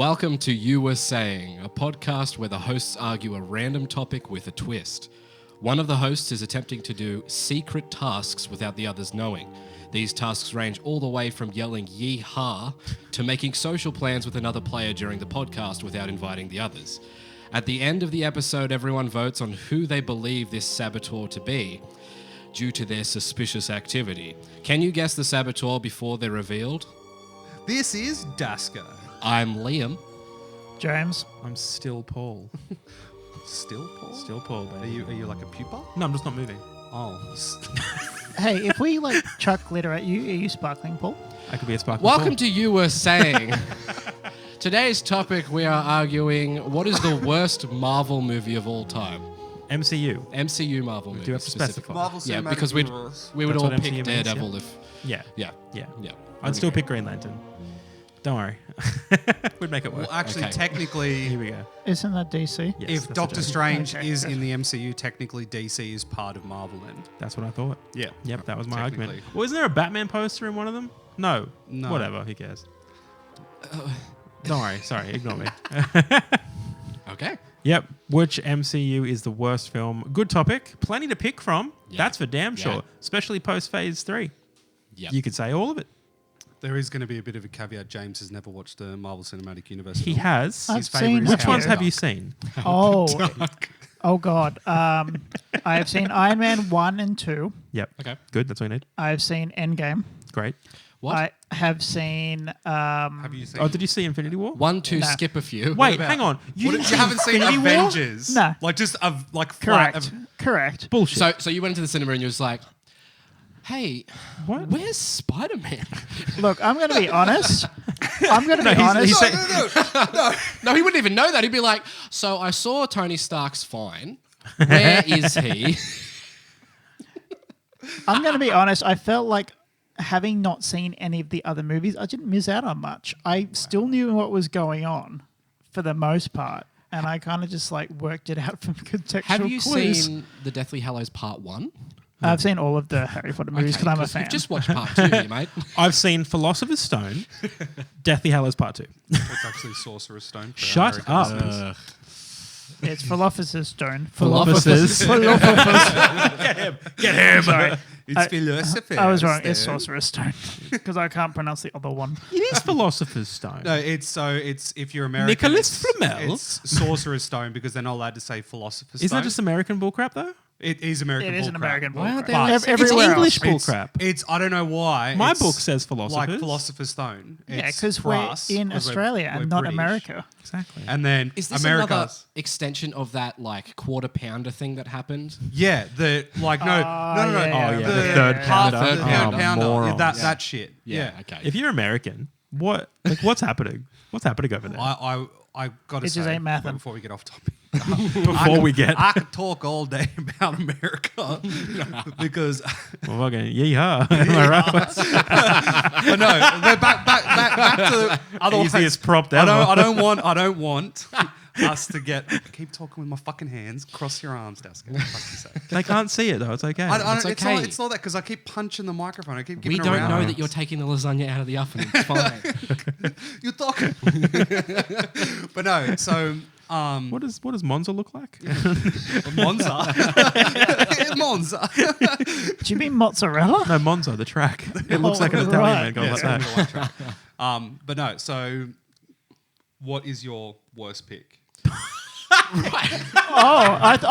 Welcome to You Were Saying, a podcast where the hosts argue a random topic with a twist. One of the hosts is attempting to do secret tasks without the others knowing. These tasks range all the way from yelling yee-haw to making social plans with another player during the podcast without inviting the others. At the end of the episode, everyone votes on who they believe this saboteur to be due to their suspicious activity. Can you guess the saboteur before they're revealed? This is Dasker. I'm Liam. James. I'm still Paul. Still Paul? Still Paul, baby. Are you like a pupa? No, I'm just not moving. Oh. Hey, if we chuck glitter at you, are you sparkling, Paul? I could be a sparkling Welcome Paul. to You Were Saying. Today's topic, we are arguing what is the worst Marvel movie of all time? MCU. MCU Marvel movie. do have to specifically. specify. Marvel Yeah, Cinematic because Universe. we would That's all what pick MCU means, Daredevil yeah. if... Yeah. Yeah. Yeah. Yeah. I'd still pick Green Lantern. Don't worry. We'd make it work. Well, actually, Okay. technically, Here we go. Isn't that DC? Yes, if that's Doctor what I- Strange Okay, is good. in the MCU, technically DC is part of Marvel then. That's what I thought. Yeah. Yep, that was my argument. Technically. Well, isn't there a Batman poster in one of them? No. No. Whatever. Who cares? Don't worry. Sorry. Ignore me. Okay. Yep. Which MCU is the worst film? Good topic. Plenty to pick from. Yeah. That's for damn Yeah. sure. Especially post Phase 3. Yeah. You could say all of it. There is going to be a bit of a caveat. James has never watched the Marvel Cinematic Universe. He film. has. I've His favourite seen is Which a Howard ones few. have Duck. you seen? Oh God. I have seen Iron Man 1 and 2. Yep. Okay. Good. That's what I need. I've seen Endgame. Great. What? I have seen. Have you seen? Oh, did you see Infinity War? One, two, No. skip a few. Wait, about- hang on. You didn't haven't seen Infinity War? Avengers? No. Like just like Correct. flat. Correct. Bullshit. So you went into the cinema and you was like, hey, What? where's Spider-Man? Look, I'm going to be honest. I'm going to be he's- honest. he's saying- No, he wouldn't even know that. He'd be like, so I saw Tony Stark's fine. Where is he? I'm going to be honest. I felt like having not seen any of the other movies, I didn't miss out on much. I still knew what was going on for the most part. And I kind of just like worked it out from contextual Have you clues. seen The Deathly Hallows Part 1? I've seen all of the Harry Potter movies because I'm a fan. You've just watched Part 2 here, mate. I've seen Philosopher's Stone, Deathly Hallows Part 2. It's actually Sorcerer's Stone. for Shut American up. listeners. It's Philosopher's Stone. Philosophers. Get him. Sorry. It's Philosopher's I was wrong. It's Stone. Sorcerer's Stone because I can't pronounce the other one. It is Philosopher's Stone. No, it's if you're American. Nicholas it's, Flamel? It's Sorcerer's Stone because they're not allowed to say Philosopher's Isn't Stone. that just American bullcrap, though? It is American. It is an bullcrap. American Why aren't bullcrap. they But like- It's Everywhere English else. bullcrap. It's I don't know why. My it's book says like Philosophers. Philosopher's Stone. Yeah, It's because for we're us, in 'cause Australia we're and not British. America. Exactly. And then Is this America. another extension of that like quarter pounder thing that happened? Yeah, the like no, yeah, the yeah, the yeah, third yeah, half pounder. of the Oh, third pounder. morons. That shit. Yeah. Okay. If you're American, what's happening? What's happening over there? I got to It say just ain't mathin'. before we get off topic. Before we get... I could talk all day about America because Well, fucking yeehaw. Am I right? but no, but back to the otherwise, Easiest prop I ever. don't want us to get. Keep talking with my fucking hands. Cross your arms, Dasker. For fuck's sake. They can't see it, though. It's okay. It's okay. It's not that because I keep punching the microphone. I keep We giving don't around. know that you're taking the lasagna out of the oven. It's fine. You're talking. But no, so What does Monza look like? Monza. Monza. Do you mean mozzarella? No, Monza, the track. It looks like an right. Italian man going Yeah, like so that. I'm gonna watch that. But no, so what is your worst pick? Right. That's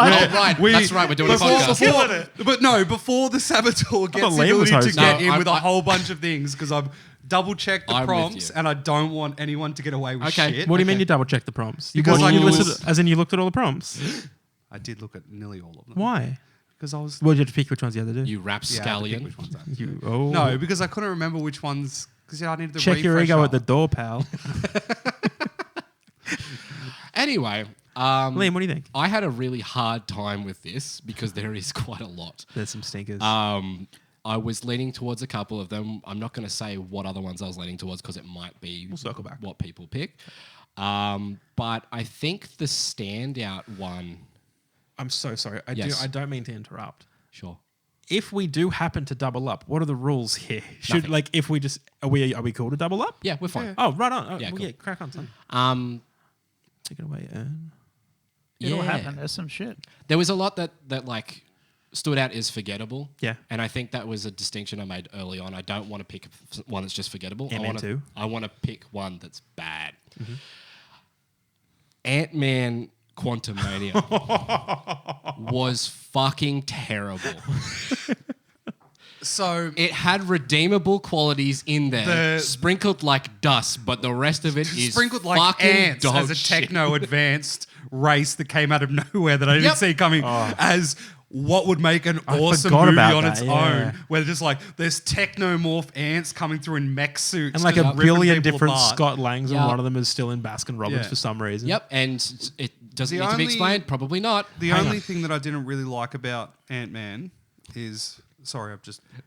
right. We're doing a podcast. Before the saboteur gets thought the Liam was ability to hosting. get No, in I'm- with a whole bunch of things because I've double checked the I'm with prompts you. and I don't want anyone to get away with Okay. shit. What do you mean you double checked the prompts? Because What, I you was- listed, as in you looked at all the prompts? I did look at nearly all of them. Why? Because I was Well, you had to pick which ones you had to do. You yeah, I had to pick rapscallion. which ones I- You No, because I couldn't remember which ones. Because I needed to check your refresh ego up. at the door, pal. Anyway, Liam, what do you think? I had a really hard time with this because there is quite a lot. There's some stinkers. I was leaning towards a couple of them. I'm not going to say what other ones I was leaning towards because it might be circle back. what people pick. But I think the standout one, I'm so sorry. Yes. I don't mean to interrupt. sure. if we do happen to double up, what are the rules here? Should Nothing. like if we just are we cool to double up? Yeah, we're fine. Oh, right on. Oh, Yeah, well, cool. yeah, crack on, son. Take it away, Ern. It'll Yeah. happen. There's some shit. There was a lot that like stood out as forgettable. Yeah. And I think that was a distinction I made early on. I don't want to pick one that's just forgettable. Ant-Man 2. I want to pick one that's bad. Ant-Man Quantumania was fucking terrible. So It had redeemable qualities in there, The- sprinkled like dust, but the rest of it is sprinkled like fucking ants dog as a shit. techno advanced race that came out of nowhere that I didn't Yep. see coming as what would make an I awesome forgot movie about on that, its yeah. own. Where there's like there's technomorph ants coming through in mech suits And like just a ripping billion people different apart. Scott Langs, Yeah. and one of them is still in Baskin Robbins Yeah. for some reason. Yep, and it doesn't The need to be only- explained. Probably not. The Hang only on. thing that I didn't really like about Ant-Man is It's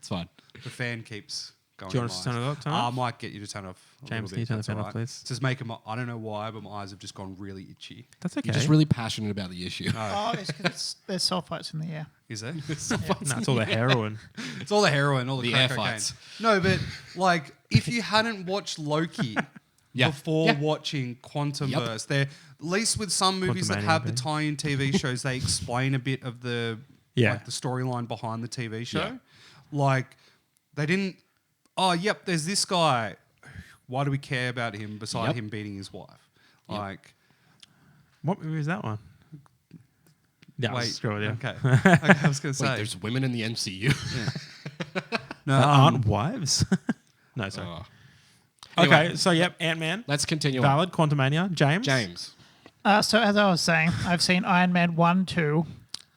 fine. the fan keeps going. Do you want us to turn it off? I might get you to turn it off. a James, little can you bit, turn the that's fan off, alright. please? Just make 'em- I don't know why, but my eyes have just gone really itchy. That's okay. You're just really passionate about the issue. Oh, it's because there's sulfites in the air. Is it? no, it's all the heroin. It's all the heroin, all the, The crack air cocaine. fights. No, but like if you hadn't watched Loki Yeah. before Yeah. watching Quantumverse, there at least with some movies that Quantumania, have the baby. tie-in TV shows, they explain a bit of the Yeah. like the storyline behind the TV show. Yeah. Like they didn't. Oh, yep. There's this guy. Why do we care about him beside Yep. him beating his wife? Yep. Like, What movie is that one? Yeah, wait. screw it. Yeah. Okay. Okay, I was going to Wait, say. there's women in the MCU. No, Aren't wives? no, sorry. Oh. Okay, Anyway. so yep, Ant-Man. Let's continue on. Valid. Quantumania. James. James. So as I was saying, I've seen Iron Man 1, 2,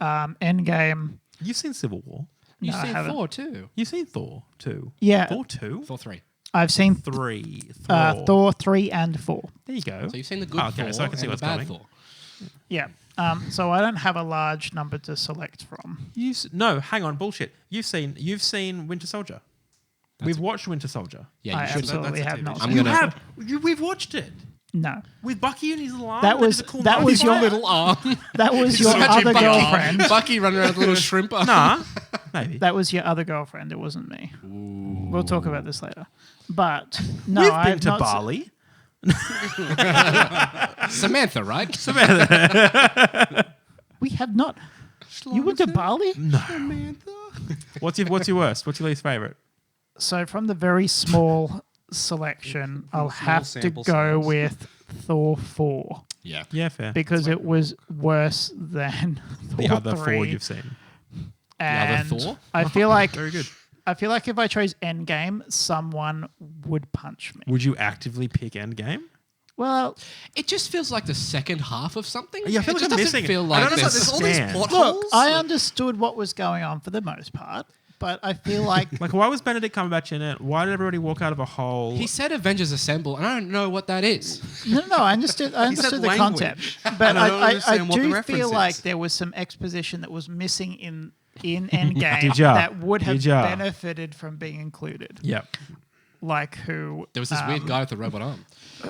Endgame. You've seen Civil War. You've No, I seen haven't. Thor too. You've seen Thor 2. Yeah. Thor 2? Thor 3. I've seen 3. Thor 3 and 4. There you go. So you've seen the good Okay, Thor so I can see and the what's bad coming. Thor. Yeah. So I don't have a large number to select from. No, hang on, bullshit. You've seen Winter Soldier. We've watched Winter Soldier. Yeah, I you should. absolutely that's a have TV not. show. I'm seen gonna- it. have. We've watched it No. with Bucky and his alarm. That was- did a cool that knife was your fight. Little arm. That was your Imagine other Bucky. girlfriend. Bucky running around with a little shrimp arm. Nah, maybe. That was your other girlfriend. It wasn't me. We'll talk about this later. But no, We've I've been to not se- Bali. Samantha, right? We have not. You went to Bali? What's your worst? What's your least favorite? So from the very small selection, I'll have to sample go size. with Thor 4 Yeah. Yeah, fair. because it was worse than The Thor other 3. four you've seen. And other Thor? I feel like Very good. if I chose Endgame, someone would punch me. Would you actively pick Endgame? Well, It just feels like the second half of something. Yeah, I feel it like just I'm doesn't missing it. feel I like don't know, there's, There's all these Stan. plot look, holes. I understood what was going on for the most part, but I feel like Like, why was Benedict Cumberbatch in it? Why did everybody walk out of a hole? He said Avengers Assemble, and I don't know what that is. no, I understood. I He said understood the language. concept, but I don't I understand what the do reference feel is. like there was some exposition that was missing in Endgame Did ya? that would have Did ya? benefited from being included. Yep. Like who? There was this weird guy with the robot arm.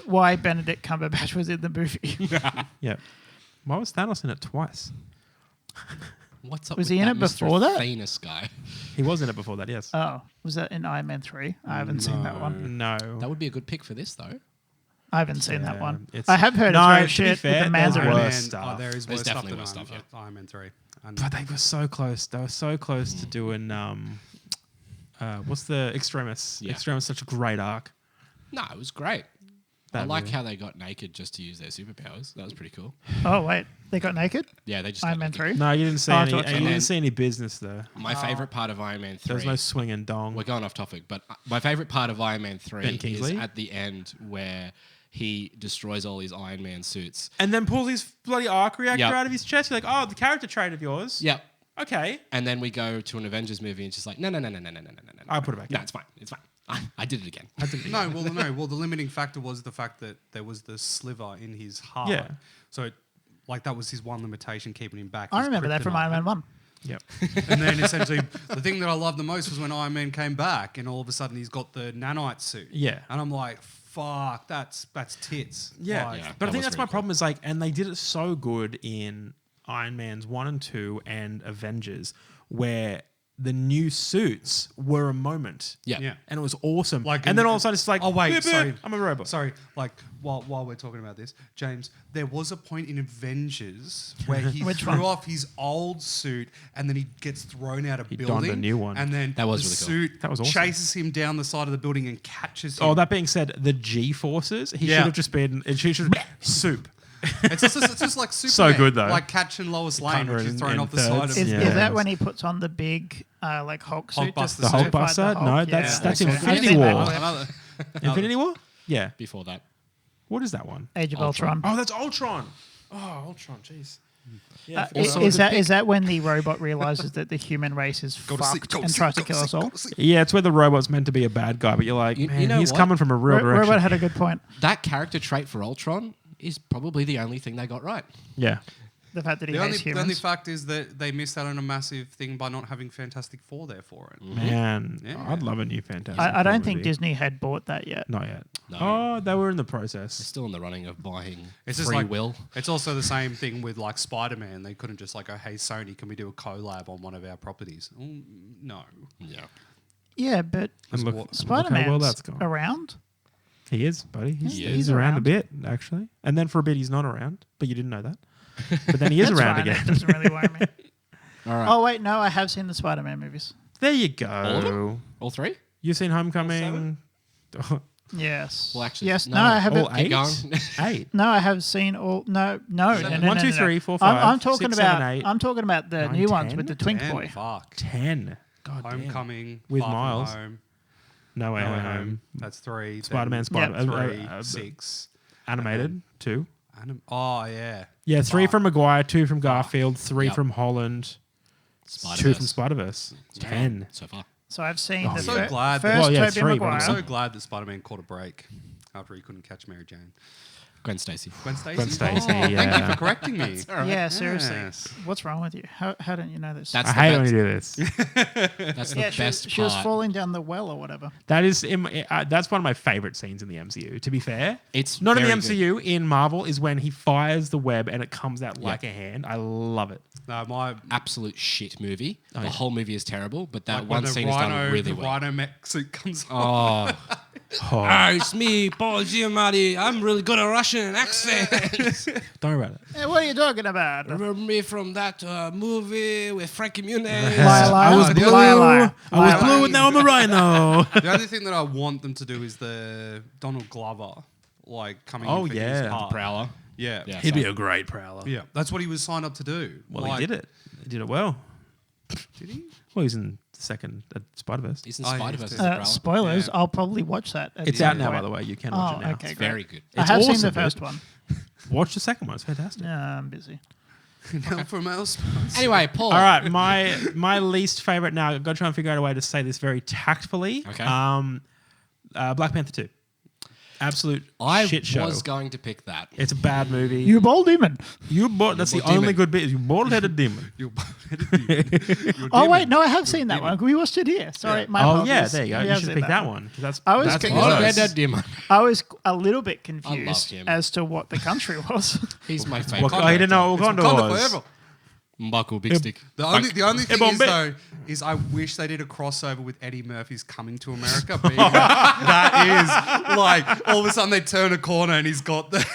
Why Benedict Cumberbatch was in the movie? Yep. Why was Thanos in it twice? What's up Was with he in that it before Mr. that? Famous guy. He was in it before that, yes. Oh, was that in Iron Man 3? I haven't seen that one. No. That would be a good pick for this, though. I haven't seen Yeah, that one. it's- I have heard No, it's to be very shit fair, with the there's Mandarin. worse stuff. there is There's worse stuff definitely than worse stuff, Iron Man 3. And But they were so close. They were so close to doing what's the Extremis? Yeah. Extremis is such a great arc. No, it was great. I That like movie. how they got naked just to use their superpowers. That was pretty cool. Oh wait, they got naked. Yeah, they just Iron got Man naked. 3. No, you didn't see Oh, I any. thought so. You And then- didn't see any business there. My favorite part of Iron Man 3. There was no swinging dong. We're going off topic, but my favorite part of Iron Man 3 Ben is Kingsley? at the end where he destroys all his Iron Man suits. And then pulls his bloody arc reactor Yep. out of his chest. You're like, oh, the character trait of yours. Yep. Okay. And then we go to an Avengers movie and it's just like, no. I'll put it back No, in. it's fine. It's fine. I did it again. no, well, the limiting factor was the fact that there was the sliver in his heart. Yeah. So, that was his one limitation keeping him back. I his remember that from kryptonite. Iron Man 1. Yep. And then essentially, the thing that I loved the most was when Iron Man came back, and all of a sudden he's got the nanite suit. Yeah. And I'm like, fuck, that's tits. Yeah. Like, Yeah. But I that think was that's very my problem is like, and they did it so good in Iron Man's 1 and 2 and Avengers, where the new suits were a moment. Yeah. Yeah. And it was awesome. Like and then all of a sudden it's like, oh wait, "Beep, beep, sorry, I'm a robot." Sorry, like while we're talking about this, James, there was a point in Avengers where he Which threw one? off his old suit and then he gets thrown out of He building. donned a new one. and then That was the really suit That was awesome. chases him down the side of the building and catches him. Oh, that being said, the G forces, he Yeah. should have just been. It should have been soup. it's just like Superman, good, though. like catching Lois Lane, Cover which is in- thrown in off the side of thirds. Is, Yeah. is that when he puts on the big like Hulk suit? Hulkbuster just suit. to The fight Hulkbuster? Hulk? No, that's okay. Infinity I've seen that War. one. Another- Infinity War? Yeah. Before that. What is that one? Age of Ultron. Ultron. Oh, that's Ultron. Oh, Ultron. Jeez. Yeah. Also, is that when the robot realizes that the human race is Go to sleep, fucked go to and sleep, tries go to kill sleep, us all? go to sleep. Yeah, it's where the robot's meant to be a bad guy, but you're like, You man, know he's what? coming from a real direction. Robot had a good point. That character trait for Ultron is probably the only thing they got right. Yeah. The fact that he The hates only humans. fact is that they missed out on a massive thing by not having Fantastic Four there for it. Man, Yeah. I'd love a new Fantastic I don't Four think movie. Disney had bought that yet. Not yet. No. Oh, they were in the They're process. still in the running of buying It's just free like will. It's also the same thing with like Spider-Man. They couldn't just like go, "Hey Sony, can we do a collab on one of our properties?" No. Yeah. Yeah, but And look, what- look how well Spider-Man's that's gone. around. He is, buddy. He's, Yeah. he's He's around a around. bit, actually. And then for a bit, he's not around, but you didn't know that. But then he is That's around fine, It again. doesn't really worry me. All right. Oh wait, no, I have seen the Spider-Man movies. There you All of go. them? All three? You've seen Homecoming? Yes. Well, actually, yes. no. No, I have. All Keep eight? going. 8. No, I have seen all. No, no. Seven. no, no, One, no, two, no, no. three, four, I'm five, talking 6, about. 7, 8, I'm talking about the 9, new ones 10? with the twink 10, boy. Fuck. 10. God damn. Homecoming With Far From Miles. Home, No Way No Way Home. That's 3. Spider-Man, then Spider- 3, 6. Animated, 2. Oh yeah. Yeah, 3 from Maguire, 2 from Garfield, 3 Yep. from Holland, 2 Spider-Verse. from Spider-Verse. 10. So far. So I've seen Oh, the I'm so glad that- first Well, yeah, Tobey 3, but I'm Maguire. so glad that Spider-Man caught a break after he couldn't catch Mary Jane. Gwen Stacy. Gwen Stacy. Gwen Stacy, Oh, Thank you yeah. for correcting me. Yeah, seriously. Yes. What's wrong with you? How don't you know this? That's I the hate when best, you do this. that's the yeah, best she was part. falling down the well or whatever. That is, that's one of my favorite scenes in the MCU. To be fair, It's not in the very MCU. In Marvel, is when he fires the web and it comes out like a hand. I love it. No, my Absolute shit movie. The yeah. whole movie is terrible, but that like one when the scene is done rhino, really the well. rhino mech suit comes on. Oh, Oh, it's me, Paul Giamatti. I'm really good at Russian accent. don't worry about it. Hey, what are you talking about? Remember me from that movie with Frankie Muniz? Liar, liar. I was the blue. Liar, liar. I was Liar, blue, liar. and now I'm a rhino. The only thing that I want them to do is the Donald Glover, like coming Oh, in for yeah. his part. Prowler. Yeah. Yeah. He'd be a great prowler. Yeah. That's what he was signed up to do. Well, Like- he did it. He did it well. Did he? Well, he's in the second Spider-Verse. He's in Oh, yeah, Spider-Verse he's as a Prowler. Spoilers. Yeah. I'll probably watch that. At It's some out now, point. by the way. You can watch Oh, it now. okay, It's great. very good. I It's have seen awesome, the dude. first one. Watch the second one. It's fantastic. Yeah, I'm busy. No, from else. Anyway, Paul. All right, my least favorite. Now I've got to try and figure out a way to say this very tactfully. Okay. Black Panther 2. Absolute I shit show. was going to pick that. It's a bad movie. You bold demon. That's the bald demon. only good bit. You bald-headed demon. You're Oh wait, no, I have seen that one. We watched it here. Sorry, my Oh apologies. yeah, there you go. We You have should seen pick that one. 'Cause That's I was that's confused. worse. Red Dead Demon. I was a little bit confused him. as to what the country was. He's my favorite. Oh, you didn't know what Wakanda Wakanda was. forever. Mbako, big stick. The only thing Ebon is Bit. though is I wish they did a crossover with Eddie Murphy's Coming to America. Being that is like all of a sudden they turn a corner and he's got the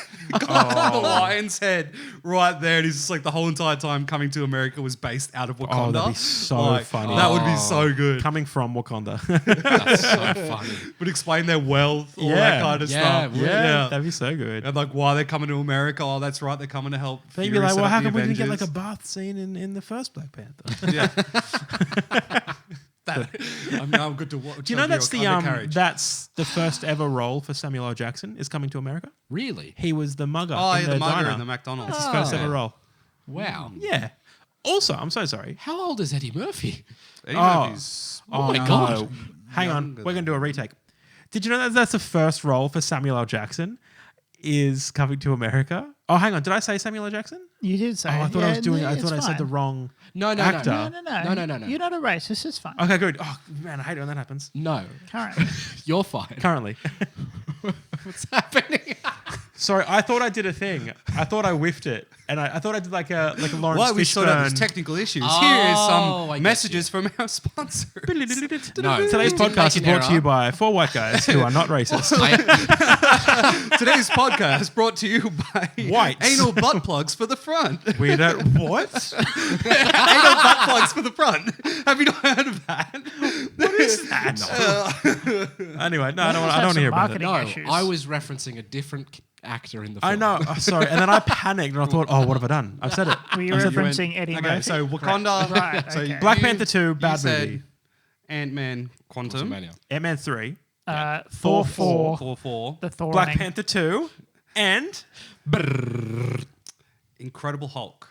lion's head right there, and he's just like the whole entire time Coming to America was based out of Wakanda. Oh, that'd be so Like, funny. That would be so good. Coming from Wakanda. That's so funny. Would explain their wealth, all Yeah. that kind of Yeah, stuff. would. yeah, that'd be so good. And like why they're coming to America. Oh, that's right, they're coming to help. Then you'd Fury be like, set well, up how the come we didn't get like a Avengers. bath scene in the first Black Panther? Yeah. I'm good to watch. Do you know that's the first ever role for Samuel L. Jackson is Coming to America? Really? He was the mugger Oh in yeah, the the mugger diner. in the McDonald's. It's his first ever role. Wow. Yeah. Also, I'm so sorry. How old is Eddie Murphy? Eddie Oh. Murphy's my no. God. Hang on. Younger We're going to do a than- retake. Did you know that that's the first role for Samuel L. Jackson is Coming to America? Oh, hang on. Did I say Samuel L. Jackson? You did say. Oh, I thought I was doing. I thought I said the wrong. wrong. No, no, Actor. no. No. You're not a racist. It's fine. Okay, good. Oh man, I hate it when that happens. No. Currently. You're fine. Currently, What's happening? Sorry, I thought I did a thing. I thought I whiffed it, and I thought I did like a Lawrence Why we sort out these Fishburne. technical issues? Oh, Here is I some get messages from our sponsor. No, Today's you didn't podcast make is an brought to error. you by 4 white guys who are not racist. Today's podcast brought to you by Whites. anal butt plugs for the front. We don't what? Anal butt plugs for the front. Have you not heard of that? What is that? Anyway, no, I don't want to hear about it. marketing No, issues. I was referencing a different actor in the I film. know. Oh, sorry, and then I panicked and I thought, oh, what have I done? I've said it. Were you I've said it. referencing Eddie Okay, Murphy? so Wakanda. Right, So okay. Black Panther 2, bad you said movie. Ant-Man Quantum. Quantumania. Ant-Man 3, Thor Thor 4, 4. the Thor Black running. Panther 2, and Incredible Hulk.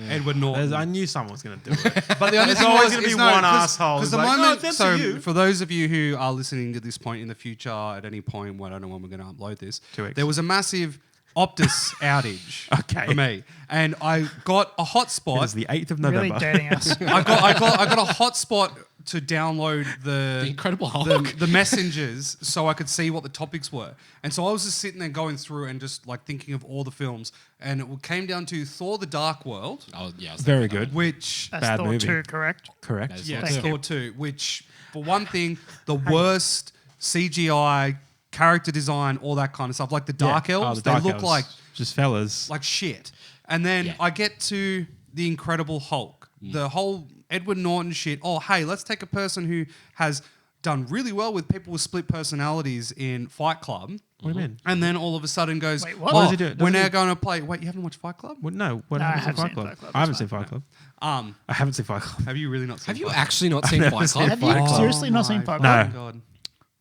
Edward Norton. I knew someone was going to do it. But the only There's thing always was, gonna be is no, one 'cause- asshole 'cause who's the like, moment, "No, that's so you." for those of you who are listening to this point in the future, at any point, well, I don't know when we're going to upload this. 2 weeks. There was a massive Optus outage Okay. for me, and I got a It hotspot. is the 8th of Really November. dating us. I got a hotspot to download The the Incredible Hulk. the messengers so I could see what the topics were. And so I was just sitting there going through and just like thinking of all the films, and it came down to Thor: The Dark World, I was Very thinking that good. which That's Bad Thor movie. 2, correct? Correct. That is yes, Thank you. Thor 2, which for one thing, the worst CGI, character design, all that kind of stuff, like the Dark Yeah. Oh, Elves, the Dark they look Elves. like just fellas. shit. And then Yeah. I get to the Incredible Hulk, the whole Edward Norton shit. Oh, hey, let's take a person who has done really well with people with split personalities in Fight Club. What do you mean? And then all of a sudden goes, Wait, what? oh, What does he do? we're Does now he- going to play. Wait, you haven't watched Fight Club? Well, no, what No, I happens in have Fight seen Club? Fight Club, I haven't it's seen fine. Fight Club. Um, I haven't seen Fight Club. have you really not seen Have you Fight Club? actually not seen never Fight seen Club? Have you Fight Club. seriously not seen my Fight No. Club? God.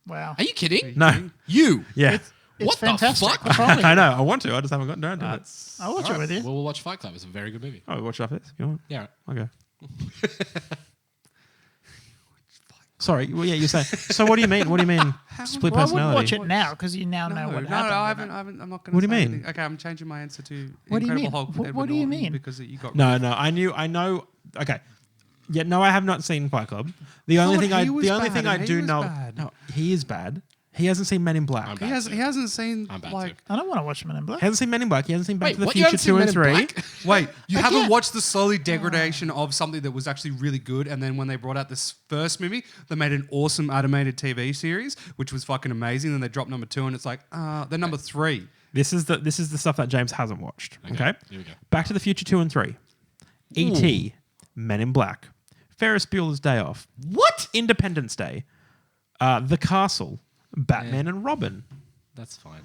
Wow. Are you kidding? No. You. Yeah. It's What the fantastic. fuck? What's wrong with I you? know. I want to. I just haven't gotten around to it. I'll watch it with you. Well, we'll watch Fight Club. It's a very good movie. Oh, watch after this. You want? Yeah. Okay. Sorry. Well, yeah, you're saying. So what do you mean? What do you mean? Split Well, I wouldn't watch personality. it now because you now know No, what no, happened. I haven't. I'm not going to. What do you mean? Anything. Okay, I'm changing my answer to What do you Incredible mean? Hulk. with What Edward do you Norton mean? Because you got No, no. I know. Okay. Yeah, no, I have not seen Fight Club. The only thought thing I he was the only bad thing I and he do was know. bad. No, he is bad. He hasn't seen Men in Black. I'm He bad hasn't. too. He hasn't seen I'm bad like. too. I don't want to watch Men in Black. He hasn't seen Men in Black. He hasn't seen Back Wait, to the what? You Future haven't 2 seen and Men in 3. Black? Wait, you haven't Again. watched the slowly degradation of something that was actually really good, and then when they brought out this first movie, they made an awesome animated TV series, which was fucking amazing. Then they dropped number 2, and it's like, they're number 3. This is the stuff that James hasn't watched. Okay. Here we go. Back to the Future 2 and 3. E.T. Men in Black. Ferris Bueller's Day Off. What? Independence Day. The Castle. Batman and Robin. That's fine.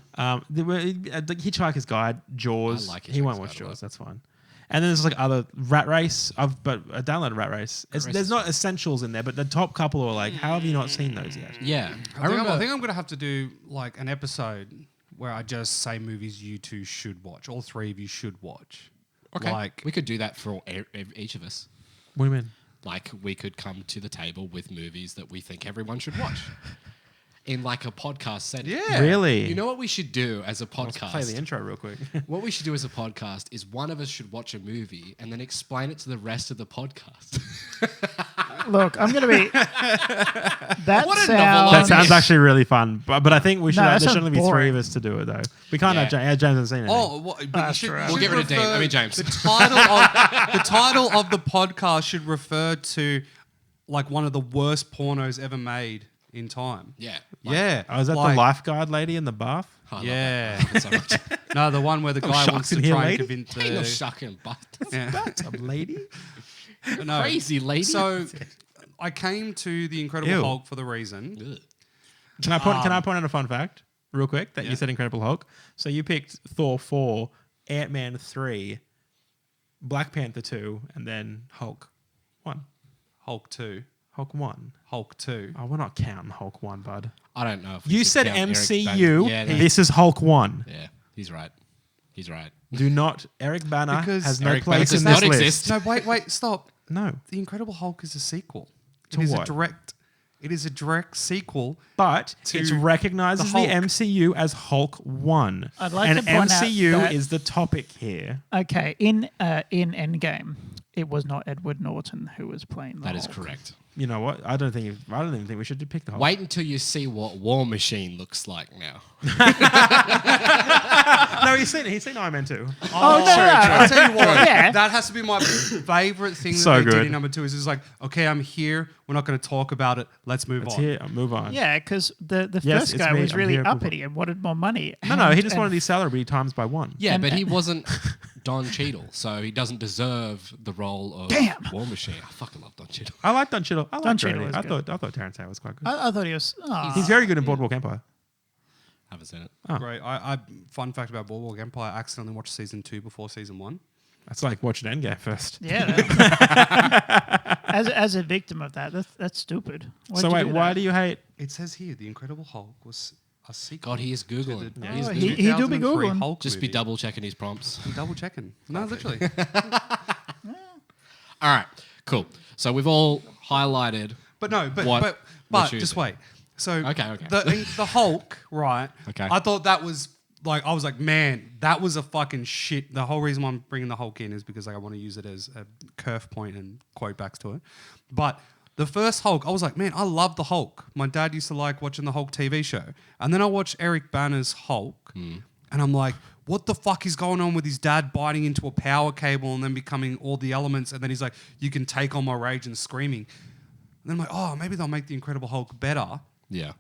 The Hitchhiker's Guide, Jaws. I like He won't Hitchhiker's watch Guide a lot. Jaws. That's fine. And then there's like other Rat Race. But I downloaded Rat Race. Race There's is not essentials in there, but the top couple are like, how have you not seen those yet? Yeah. I think I'm going to have to do like an episode where I just say movies you two should watch. All 3 of you should watch. Okay. Like, We could do that for each of us. What do you mean? Like, we could come to the table with movies that we think everyone should watch in like a podcast setting. yeah. Really? You know what we should do as a Let's play the podcast? intro real quick. What we should do as a podcast is one of us should watch a movie and then explain it to the rest of the podcast. Look, I'm going to be. That What a sounds. novel That idea. sounds actually really fun, but I think we should. No, that There should sounds only be 3 boring. of us to do it though. We can't Yeah. have James hasn't seen it. Oh, but you That's should, true. you We'll should get rid of Dave. refer- I mean, James. The title of the podcast should refer to like one of the worst pornos ever made in time. Yeah. Yeah. Oh, is that like- the lifeguard lady in the bath? I love Yeah. that. I love it so much. No, the one where the guy sharks wants to in here, try and lady? convince Ain't no the shucking butt. yeah. Bathtub lady. No. Crazy lady. So I came to the Incredible Ew. Hulk for the reason. Ugh. Can I point out a fun fact real quick that Yeah. you said Incredible Hulk? So you picked Thor 4, Ant-Man 3, Black Panther 2, and then Hulk 1. Hulk 2. Hulk 1. Hulk 2. Oh, we're not counting Hulk 1, bud. I don't know. If we You should said count Eric MCU. Bana. Yeah, This is Hulk 1. yeah, he's right. He's right. Do not. Eric Bana Because has no Eric Bana place does in not this list. exist. No, wait, stop. No. The Incredible Hulk is a sequel. To It is what? It is a direct sequel. But To it recognizes the the, Hulk. MCU as Hulk 1. I'd like and to point out MCU that- is the topic here. Okay, in Endgame, it was not Edward Norton who was playing the That is Hulk. correct. You know what? I don't even think we should pick the Hulk. Wait until you see what War Machine looks like now. No, he's seen Iron Man 2. Oh, no, no. I'll tell you what, Yeah. that has to be my favorite thing that So they did good. in number 2 is it's like, okay, I'm here. We're not going to talk about it. Let's move Let's on. hear, move on. Yeah, because the Yes, first it's guy me. was I'm really here, move uppity and wanted more money. No, he just and wanted his salary times by 1. Yeah, And- but he wasn't Don Cheadle, so he doesn't deserve the role of Damn. War Machine. I fucking love Don Cheadle. I like Don Cheadle. I Don like Cheadle Brody. is I good. thought Terrence Howard was quite good. I thought he was. Oh, He's very good in Boardwalk Empire. Haven't seen it. Great. Fun fact about Boardwalk Empire, I accidentally watched season 2 before season 1. That's like watching Endgame first. yeah. that- as a victim of that, that's stupid. Why'd So you wait, do why that? do you hate? It says here, The Incredible Hulk was a sequel. God, he is Googling. to the Yeah, he's Oh, Googling. he do be 2003 Googling. Hulk Just be movie. double checking his prompts. Double checking. No, literally. All right, cool. So we've all highlighted. But no, but What but we're but choosing. just wait. So Okay. the Hulk, right? Okay. I thought that was like I was like, man, that was a fucking shit. The whole reason why I'm bringing the Hulk in is because like I want to use it as a curve point and quote backs to it. But the first Hulk, I was like, man, I love the Hulk. My dad used to like watching the Hulk TV show, and then I watched Eric Banner's Hulk, and I'm like, what the fuck is going on with his dad biting into a power cable and then becoming all the elements, and then he's like, you can take on my rage and screaming. And then I'm like, oh, maybe they'll make the Incredible Hulk better. Yeah.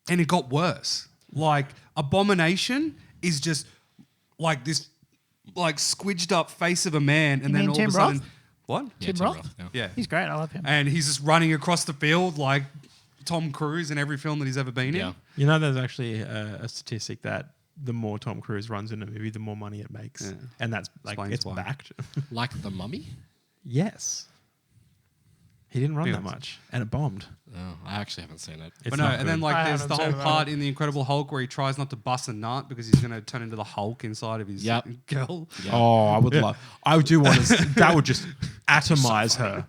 And it got worse. Like, Abomination is just like this, like, squidged up face of a man, and You then mean all Tim of a sudden, Roth? what? Yeah, Tim Roth? Yeah. Yeah, He's great. I love him. and he's just running across the field like Tom Cruise in every film that he's ever been Yeah. in. You know, there's actually a statistic that the more Tom Cruise runs in a movie, the more money it makes, Yeah. and that's like Explains it's why. backed. Like The Mummy? Yes, he didn't run Be that honest. much, and it bombed. Oh, I actually haven't seen it. It's But no, not and then good. like I there's haven't the whole seen that. part in the Incredible Hulk where he tries not to bust a nut because he's going to turn into the Hulk inside of his Yep. girl. Yeah. Oh, I would love. I do want to. That would just atomize her.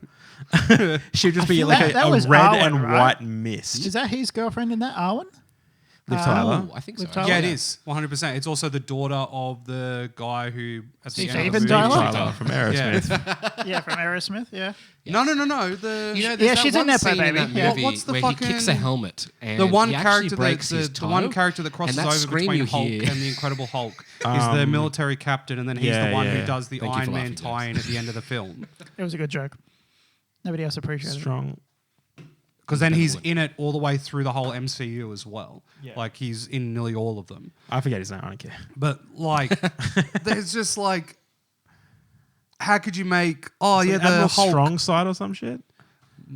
She'd just be feel like that a was red Arwen, and right? white mist. Is that his girlfriend in that, Arwen? Liv Tyler. Oh, I think so. Liv Tyler? Yeah, it is 100%. It's also the daughter of the guy who at the Steve end of the Steven movie- Tyler? Tyler from Aerosmith. Yeah, from Aerosmith. Yeah. No. The You know, Yeah, there's that she's in one there, scene in baby. that Yeah. movie What's the where he kicks a fucking- helmet and the one he actually character breaks that his the one toe, character that crosses and that over scream between you Hulk hear- and the Incredible Hulk is the military captain, and then he's yeah, the one yeah. who does the Thank you for Iron Man laughing, James. tie-in at the end of the film. It was a good joke. Nobody else appreciated it. Strong. Because then he's Incredible. in it all the way through the whole MCU as well. Yeah. Like he's in nearly all of them. I forget his name. I don't care. But like, there's just like, how could you make? Oh yeah, the Admiral Hulk. Strong Side or some shit.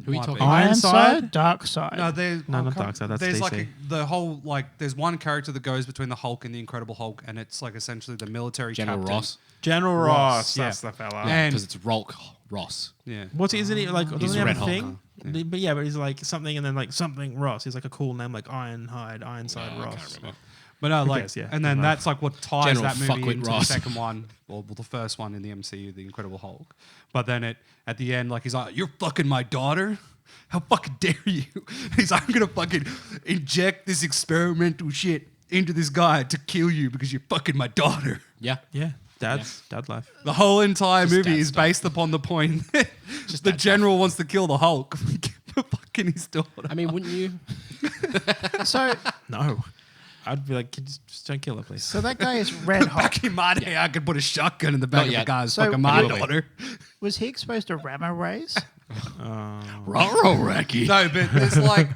Who are you Might talking be. about? Iron Ironside? Side, Dark Side. No, there's No, not Darkseid, that's there's DC. like the whole like there's one character that goes between the Hulk and the Incredible Hulk, and it's like essentially the military General captain. Ross? General Ross, Ross. yeah. That's the fella. And- Because it's Rolk Ross. Yeah. What's isn't he like? He's Doesn't he have Red a Hulk, thing? But yeah, but he's like something and then like something Ross. He's like a cool name like Ironhide, Ironside Yeah, I Ross. can't remember. But no, like, cares, yeah, and then doesn't that's like what ties General that movie Fuckwit into the Ross. second one, or well, the first one in the MCU, the Incredible Hulk. But then at the end, like he's like, "You're fucking my daughter. How fucking dare you?" He's like, "I'm gonna fucking inject this experimental shit into this guy to kill you because you're fucking my daughter." Yeah. Yeah, dad life. The whole entire Just movie dad is stuff. based upon the point that Just the dad general wants to kill the Hulk for fucking his daughter. I mean, wouldn't you? So, No, I'd be like, just don't kill her, please. so that guy is Red Hulk. Back in my day, I could put a shotgun in the back Not of the yet. guy's So- fucking my But he will be. daughter. Was he exposed to Rammer rays? Racky. No, but there's like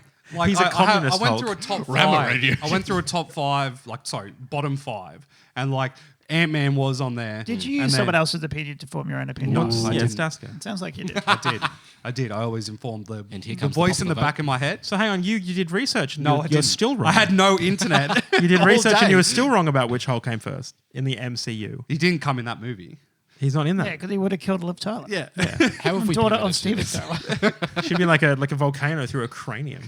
He's a communist I went Hulk. through a top Rammer five. radio. I went through a top five, bottom five, and like Ant-Man was on there. Did you and use then- someone else's opinion to form your own opinion? No, Ooh, I yeah, didn't. Staska. Sounds like you did. I did. I always informed the And here the comes the voice in the popular back of my head. So hang on, you did research and No, I you're didn't. still wrong. I had no internet. you did all research and day. you were still wrong about which Hulk came first in the MCU. He didn't come in that movie. He's not in Yeah, that. because he would have killed Liv Tyler. Yeah. How have we Daughter pivoted of to Steven this? Tyler. Should be like a volcano through a cranium.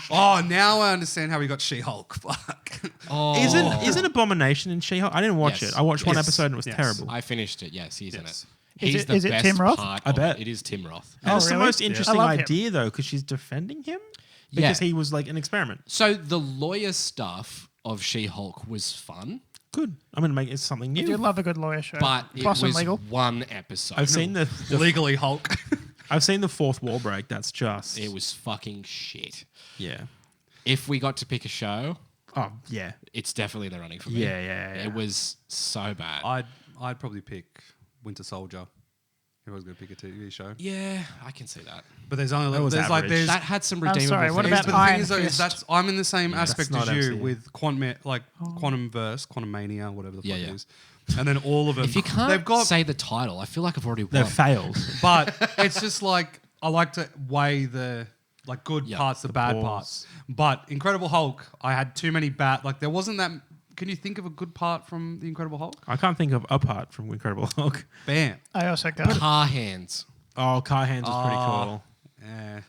Oh, now I understand how he got She-Hulk. Fuck. Oh, Isn't Abomination in She-Hulk? I didn't watch Yes. it. I watched one Yes. episode and it was Yes. terrible. I finished it. Yes, he's in it. Yes. Is He's it- the is it best Tim Roth? part I of bet. it is Tim Roth. And it's the really? most Yeah. interesting I love him. idea though, because she's defending him Yeah. because he was like an experiment. So the lawyer stuff of She-Hulk was fun good. I'm gonna make it something I new. do love a good lawyer show. But it Plus and was legal. one episode. I've seen the Legally Hulk. I've seen the fourth wall break. That's just It was fucking shit. yeah. If we got to pick a show, Oh yeah. it's definitely the running for me. Yeah. It was so bad. I'd probably pick Winter Soldier if I was going to pick a TV show. Yeah, I can see that. But there's only That was there's like average. there's That had some I'm redeemable sorry, what things. about but the Iron thing is, though, is Fist? that's I'm in the same aspect not as you MCU. with Quantum Verse, Quantum Mania, whatever the Yeah, fuck yeah. it is, and then all of them. If you can't they've got, say the title, I feel like I've already They've won. failed. but it's just like I like to weigh the like good Yeah, parts, the bad balls. parts. But Incredible Hulk, I had too many bad. Like there wasn't that. Can you think of a good part from the Incredible Hulk? I can't think of a part from Incredible Hulk. Bam. I also got Car hands. Oh, Car Hands was pretty cool. Yeah.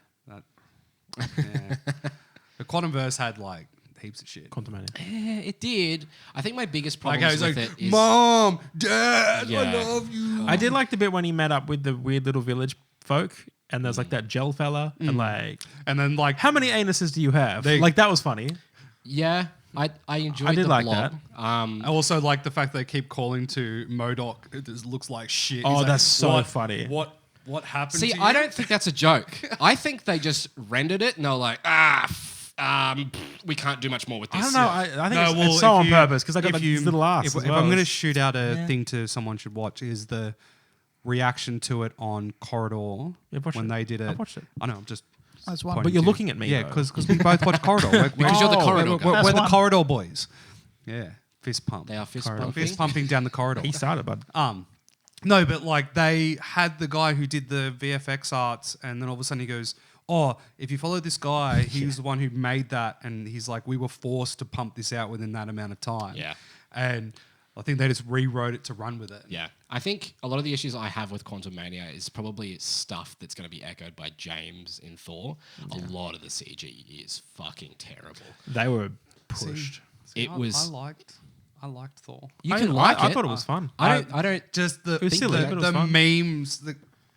The Quantum Verse had like heaps of shit. Quantumania. Yeah, it did. I think my biggest Like problem I was with like, it is Mom, Dad, Yeah. I love you. I did like the bit when he met up with the weird little village folk, and there's like that gel fella, and like, And then like how many anuses do you have? They- Like that was funny. yeah, I enjoyed I did the like blog. I also like the fact they keep calling to MODOK. It just looks like shit. Oh, He's like, that's so "What- funny." What happened? See, to you? I don't think that's a joke. I think they just rendered it and they're like, we can't do much more with this. I don't know. I think No, it's well, so if on you- purpose because I got if like you- these little ass. If, as if well. I'm going to shoot out a Yeah. thing to someone should watch, is the reaction to it on Corridor Yeah, watch when it. they did it. I've watched it. I know. I'm just. That's one. But pointing you're to- looking at me, Yeah, though. because we both watch Corridor. Because you're the corridor We're, guy. That's we're the one. Corridor boys. Yeah, fist pump. They are fist Corridor. pumping. Fist pumping down the corridor. He started, bud. No, but like they had the guy who did the VFX arts, and then all of a sudden he goes, "Oh, if you follow this guy, he was the one who made that," and he's like, "We were forced to pump this out within that amount of time." Yeah. and I think they just rewrote it to run with it. Yeah, I think a lot of the issues I have with Quantum Mania is probably stuff that's going to be echoed by James in Thor. A lot of the CG is fucking terrible. They were pushed. It was- I liked Thor. You can like I it. thought it was fun. I don't. Just the was silly, but it was the fun. memes,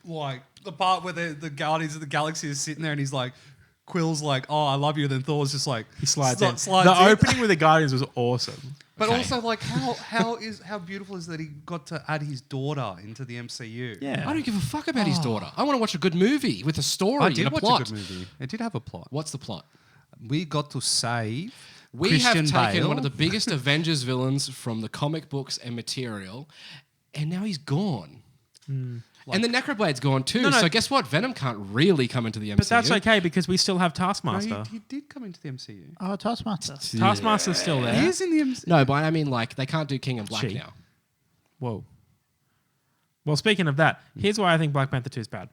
like the part where the Guardians of the Galaxy is sitting there and he's like, Quill's like, "Oh, I love you," and then Thor's just like He slides sli- in. slides The in. opening with the Guardians was awesome. But Okay. also, like, how beautiful is that he got to add his daughter into the MCU? Yeah. I don't give a fuck about his daughter. I want to watch a good movie with a story I and did a watch plot. a good movie. It did have a plot. What's the plot? We got to save. We Christian have taken Bale. one of the biggest Avengers villains from the comic books and material, and now he's gone. And the Necroblade's gone too. No. So guess what? Venom can't really come into the MCU. But that's okay because we still have No, Taskmaster. he did come into the MCU. Oh, Taskmaster. Taskmaster's still there. He is in the MCU. No, but I mean, like, they can't do King and Black She. now. Whoa. Well, speaking of that, here's why I think Black Panther 2 is bad.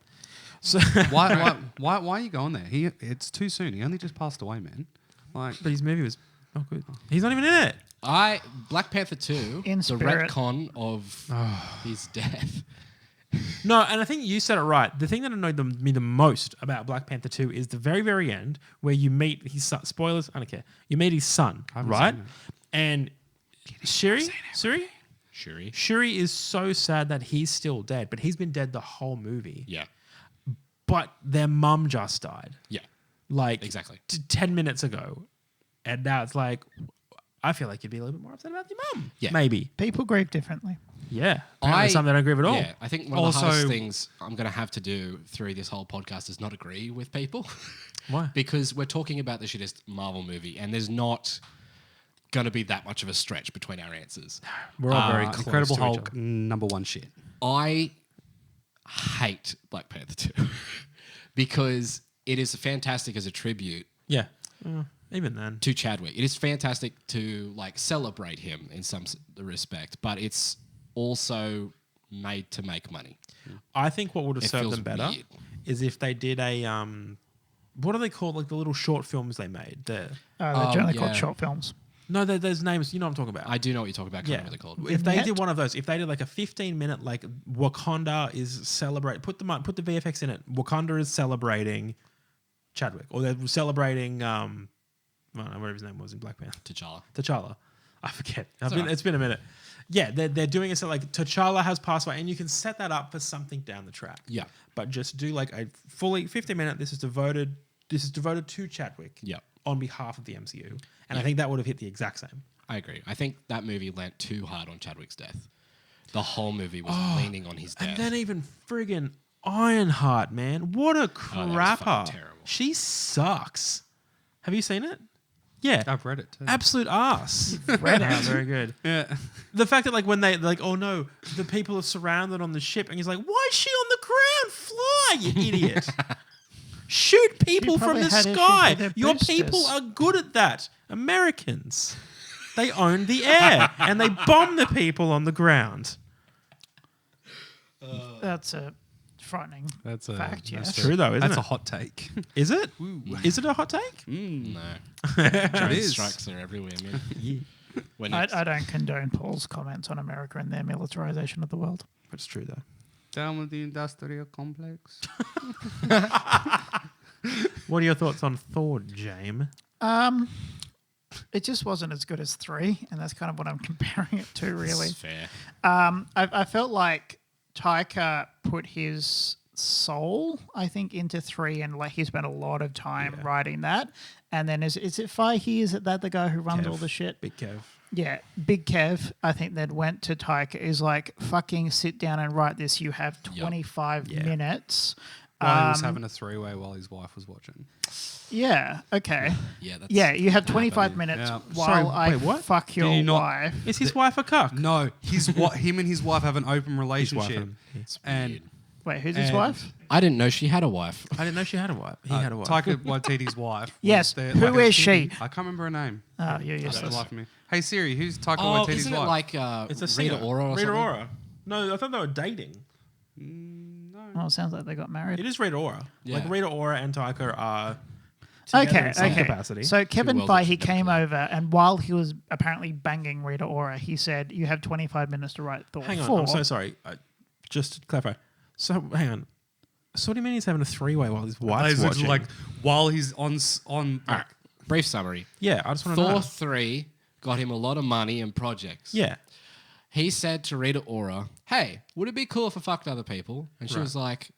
So, Why are you going there? It's too soon. He only just passed away, man. Like, but his movie was not good. He's not even in it. Black Panther 2, In the spirit. retcon of his death. No, and I think you said it right. The thing that annoyed me the most about Black Panther 2 is the very, very end where you meet his son. Spoilers, I don't care. You meet his son, haven't right? seen it. And Shuri Shuri? is so sad that he's still dead, but he's been dead the whole movie. Yeah. But their mum just died. Yeah. Like Exactly. 10 minutes ago. And now it's like, I feel like you'd be a little bit more upset about your mum. Yeah. Maybe. People grieve differently. Yeah. Apparently something I don't agree with at all. Yeah, I think one of Also- the hardest things I'm going to have to do through this whole podcast is not agree with people. Why? Because we're talking about the shittest Marvel movie, and there's not going to be that much of a stretch between our answers. We're all very close Incredible to each Hulk, other. number one shit. I hate Black Panther 2 because it is fantastic as a tribute Yeah. Even then. to Chadwick. It is fantastic to like celebrate him in some respect, but it's also made to make money. I think what would have It served feels them better weird. is if they did a what are they called? Like the little short films they made. They're generally yeah. called short films. No, there's names. You know what I'm talking about. I do know what you're talking about. I can't yeah. remember what they're called. If they Vignette? did one of those, if they did like a 15-minute like Wakanda is celebrate, put the VFX in it. Wakanda is celebrating Chadwick, or they're celebrating I don't know, whatever his name was in Black Panther. T'Challa. I forget. It's been a minute. Yeah, they're doing it so like T'Challa has passed away, and you can set that up for something down the track. Yeah. But just do like a fully 15-minute. This is devoted to Chadwick. Yeah. On behalf of the MCU, and I think that would have hit the exact same. I agree. I think that movie leant too hard on Chadwick's death. The whole movie was leaning on his death. And then even friggin' Ironheart, man. What a that was crapper. fucking terrible. She sucks. Have you seen it? Yeah. I've read it too. Absolute ass. read it. Ah, very good. Yeah. The fact that like when they like, oh no, the people are surrounded on the ship, and he's like, why is she on the ground? Fly, you idiot! Shoot people from probably the had issues sky. with their Your boosters. people are good at that. Americans, they own the air and they bomb the people on the ground. That's a frightening That's a fact. Yes. True though, isn't That's it? a hot take. Is it? Is it a hot take? No. It Drone is. strikes are everywhere, man. Yeah, When I don't condone Paul's comments on America and their militarization of the world. it's true though. Down with the industrial complex. What are your thoughts on Thor, James? It just wasn't as good as 3, and that's kind of what I'm comparing it to, really. It's fair. I felt like Taika put his soul, I think, into 3, and like he spent a lot of time writing that. And then is it Faihi? Is it that the guy who runs Kev. all the shit? Big Kev. Yeah, Big Kev, I think that went to Taika, is like, fucking sit down and write this. You have 25 Yeah. minutes. While he was having a three-way while his wife was watching. Yeah, okay. Yeah, that's Yeah, you have 25 minutes Yeah. while Sorry, I wait, what? fuck your you not- wife. Is his wife a cuck? No, him and his wife have an open relationship. It's And weird. Wait, who's his and- wife? I didn't know she had a wife. I didn't know she had a wife. He had a wife. Taika Waititi's wife. Yes, They're who like is she? I can't remember her name. Oh, you're That's useless. the life of me. Hey Siri, who's Taika Oh, Waititi's isn't it wife? like It's a Rita singer. Ora or Rita something? Ora. No, I thought they were dating. Well, it sounds like they got married. It is Rita Ora. Like Yeah. Rita Ora and Taika are together Okay, in some okay. capacity. So Kevin worlds that Feige should never came collide. over, and while he was apparently banging Rita Ora, he said, "You have 25 minutes to write Thor hang on, 4." I'm so sorry. Just to clarify. So hang on. So what do you mean he's having a three-way while his wife's It's watching? like while he's on All right, brief summary. yeah, I just want to Thor know. 3 got him a lot of money and projects. Yeah. He said to Rita Ora, "Hey, would it be cool if I fucked other people?" And she Right. was like,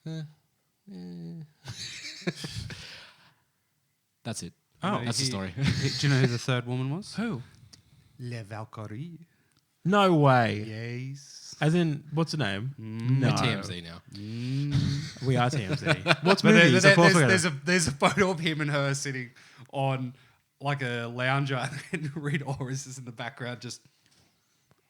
That's it. Oh. That's the story. Do you know who the third woman was? Who? Le Valkyrie. No way. Yes. As in, what's the name? No. We're TMZ now. We are TMZ. What's But movies? Of course we're there's gonna- there's a photo of him and her sitting on like a lounger, and Rita Ora is just in the background, just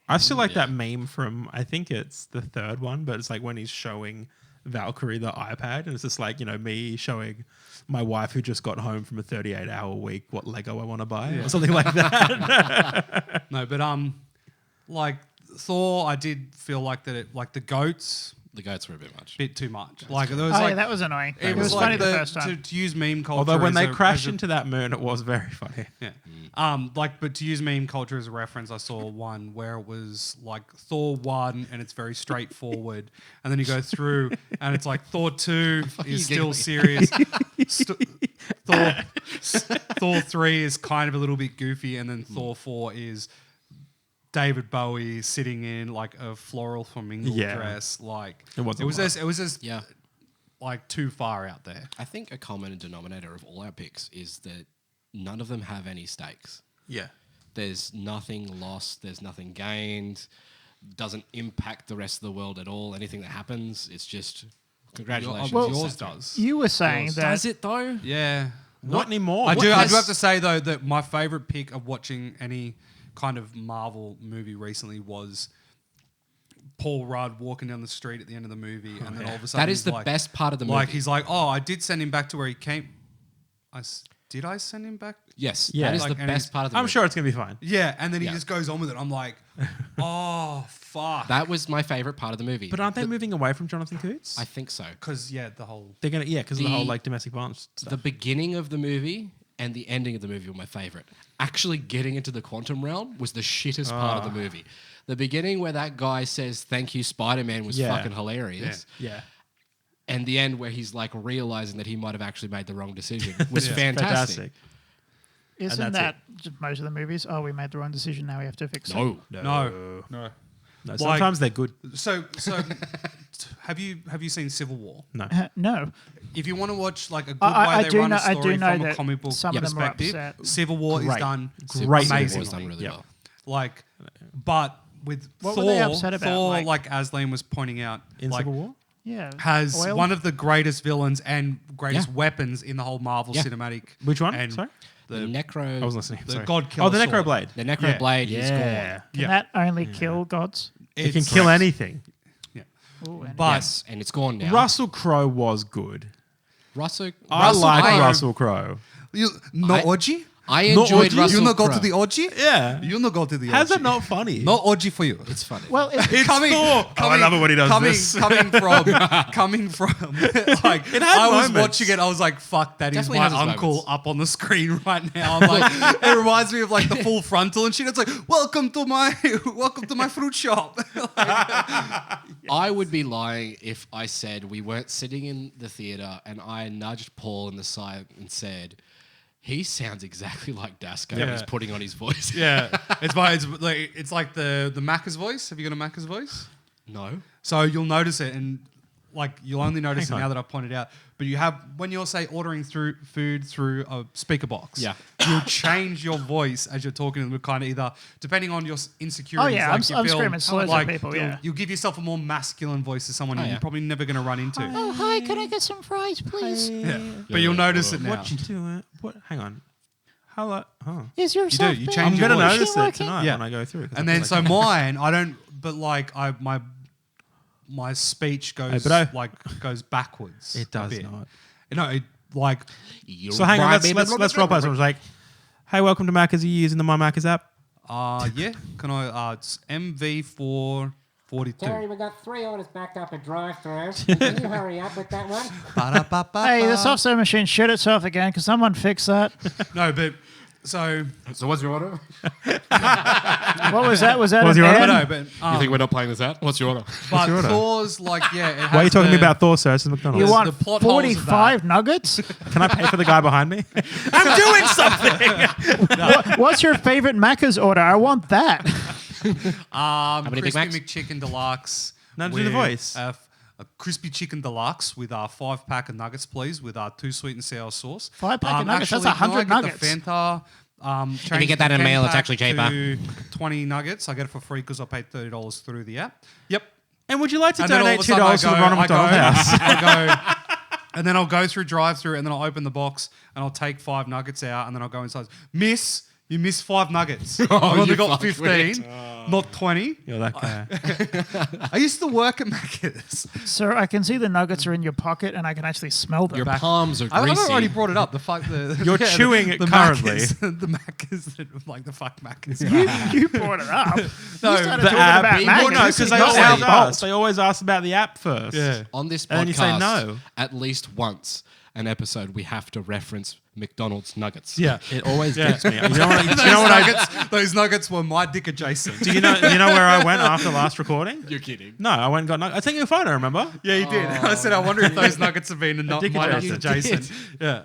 I still like Yeah. that meme from, I think it's the third one, but it's like when he's showing Valkyrie the iPad, and it's just like, me showing my wife who just got home from a 38-hour week what Lego I want to buy or something like that. no. But like Thor, I did feel like that it like the goats The goats were a bit much. bit too much. Like there was Oh, like yeah, that was annoying. it was was funny like the first time. to use meme culture. Although when as they a- crashed as a- into that moon, it was very funny. Yeah. But to use meme culture as a reference, I saw one where it was like Thor 1 and it's very straightforward. And then you go through and it's like Thor 2 is still serious. Thor 3 is kind of a little bit goofy. And then Thor 4 is David Bowie sitting in like a floral flamingo Yeah. dress. Like It wasn't it was just Yeah. like too far out there. I think a common denominator of all our picks is that none of them have any stakes. Yeah. There's nothing lost. There's nothing gained. Doesn't impact the rest of the world at all. Anything that happens, it's just congratulations. Well, you yours sat through does. You were saying it. that. Does it though? Yeah. Not anymore. I What do has- have to say though that my favorite pick of watching any kind of Marvel movie recently was Paul Rudd walking down the street at the end of the movie, and then all of a sudden That is he's the like, best part of the movie. Like he's like, oh, I did send him back to where he came. Did I send him back? Yes, Yeah. that is Like, the and best he's- part of the I'm movie. sure it's going to be fine. Yeah, and then he Yeah. just goes on with it. I'm like, oh fuck. That was my favorite part of the movie. But aren't they moving away from Jonathan Coots? I think so. Because the whole They're going to, because of the whole The- like domestic violence stuff. The beginning of the movie and the ending of the movie were my favorite. Actually getting into the quantum realm was the shittest part of the movie. The beginning where that guy says "Thank you, Spider-Man" was Yeah. fucking hilarious. yeah. And the end where he's like realizing that he might have actually made the wrong decision was fantastic. Fantastic. Isn't that's that just most of the movies? Oh, we made the wrong decision. Now we have to fix it. No. no. No, sometimes they're good. So have you seen Civil War? No. No. If you want to watch like a good I way they do run know- a I do story know from a that comic book some of them are perspective, upset. Civil War is Great. done Great Civil amazingly. War's done really Yep. well. Like, but with What were Thor, they upset about? Thor, Like- Aslan was pointing out, In like, Civil War? Yeah. has Oil? one of the greatest villains and greatest Yeah. weapons in the whole Marvel Yeah. cinematic. Which one? And Sorry? The the Necro. I was listening. the Sorry. God Killer Oh, the sword. Necro Blade. The Necro Yeah. Blade is gone. Yeah. Can that only kill gods? It can It's- kill anything. Ooh, and But Yes, and it's gone now. Russell Crowe was good. Russell. I Russell like Crowe- Russell Crowe. no I- orgy? I Not enjoyed orgy? Russell You not go Crowe. to the orgy? Yeah. You not go to the orgy. How's that not funny? No orgy for you. It's funny. well, It's Thor. Oh, I love it when he does coming, this. coming from, like, It had I was moments. watching it. I was like, "Fuck, that is Definitely my has its uncle moments. up on the screen right now." I'm like, it reminds me of like the full frontal and shit. It's like, welcome to my fruit shop. I would be lying if I said we weren't sitting in the theater and I nudged Paul in the side and said, he sounds exactly like Dasko. Yeah. He's putting on his voice. Yeah, it's like the Macca's voice. Have you got a Macca's voice? No. So you'll notice it, and like you'll only notice Hang it now on. that I've pointed out. But you have when you're say ordering through food through a speaker box. Yeah. You'll change your voice as you're talking, and kind of either depending on your insecurities. Oh, yeah, like I'm screaming slurs at people, you'll- yeah. You'll give yourself a more masculine voice to someone Oh, you're yeah. probably never going to run into. oh, hi, can I get some fries, please? Yeah. But you'll notice it now. What you doing? What? Hang on. Hello. Oh. Is your You soft change bed I'm your gonna voice. notice it working? tonight Yeah. when I go through. 'cause And I then feel so like- mine, I don't. But like my speech goes but goes backwards. it a does bit. not. No, it like So hang on. Let's role play. So I was like, "Hey, welcome to Macca's. Are you using the My Macca's app?" yeah. Can I? It's MV442. Terry, we got 3 orders backed up at drive-through. Can you hurry up with that one? Hey, the soft serve machine shit itself again. Can someone fix that? No, but so So what's your order? What was that? Was that What was an your no, ad? no, but You think we're not playing this out? What's your order? but your order? Thor's like yeah. It has Why are you talking to me the- about Thor, sir? This is McDonald's. You want the plot holes of 45 nuggets? Can I pay for the guy behind me? I'm doing something. What's your favorite Macca's order? I want that. many Big Crispy Macs? McChicken Deluxe. No, do the with, voice. A crispy chicken deluxe with 5-pack of nuggets, please, with 2 sweet and sour sauce. 5-pack of nuggets? That's actually, 100 can I get nuggets. The Fanta. you get that in mail, it's actually cheaper. To 20 nuggets. I get it for free because I paid $30 through the app. Yep. And would you like to And then all donate of a sudden $2 to the Ronald McDonald House? I go, and then I'll go through drive-through, and then I'll open the box, and I'll take 5 nuggets out, and then I'll go inside. Miss, you missed 5 nuggets. I've only you got fuckwit. 15, not 20. You're that guy. I used to work at Macca's. Sir, I can see the nuggets are in your pocket and I can actually smell them. Your palms are I've greasy. already brought it up. The fuck the You're chewing it the currently. Macca's, the Macca's, like the fuck Macca's. You brought it up. No, You started The talking app. about Well, Macca's. no, This because is they not always our fault. ask. They always ask about the app first. Yeah. On this podcast, And then you say no. at least once an episode, we have to reference McDonald's nuggets. Yeah. It always gets me. You know what? Those nuggets were my dick adjacent. Do you know where I went after last recording? You're kidding. No, I went and got nuggets. I think your phone. I remember. Yeah, you did. I said, I wonder if those nuggets have been not dick my dick adjacent. adjacent. Yeah.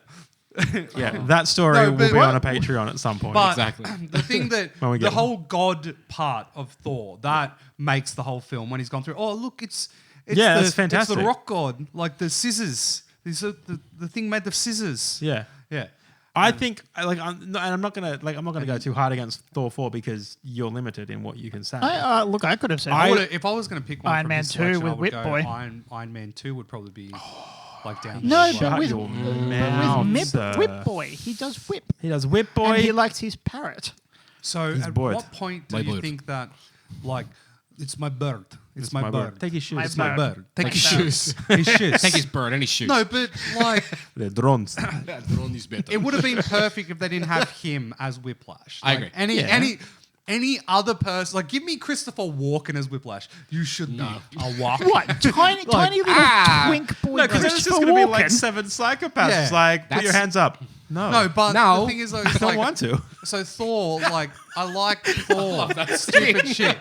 Yeah, that story No, will but be what- on a Patreon at some point. But Exactly. the thing that When we the get whole God part of Thor that makes the whole film when he's gone through. Oh, look, it's Yeah, the, that's fantastic. It's the rock god, like the scissors. These are the thing made of scissors. yeah. Yeah. I think I'm not gonna go too hard against Thor 4 because you're limited in what you can say. Look, I could have said If I was going to pick one Iron from Man his 2 selection, with I would Whip go Boy. Iron Man 2 would probably be like down. No, the but line. with, your but with mouth, sir. Whip Boy. He does whip. He does Whip And Boy. he likes his parrot. So He's at bored. what point do My you bird. think that like it's my bird? It's my bird. Take his shoes. My It's my bird. bird. Take his bird. shoes. His shoes. Take his bird and his shoes. No, but like The drones. They're on these better. it would have been perfect if they didn't have him as Whiplash. I Like, agree. Any other person, like give me Christopher Walken as Whiplash. You should be a walk. What? Tiny little twink boy. No, because then it's just Christopher going to be like Walken. 7 psychopaths. Yeah. Like, put your That's- hands up. No. No, but No. the thing is, though, I it's don't like, want to. So Thor, like I like Thor. That's stupid shit.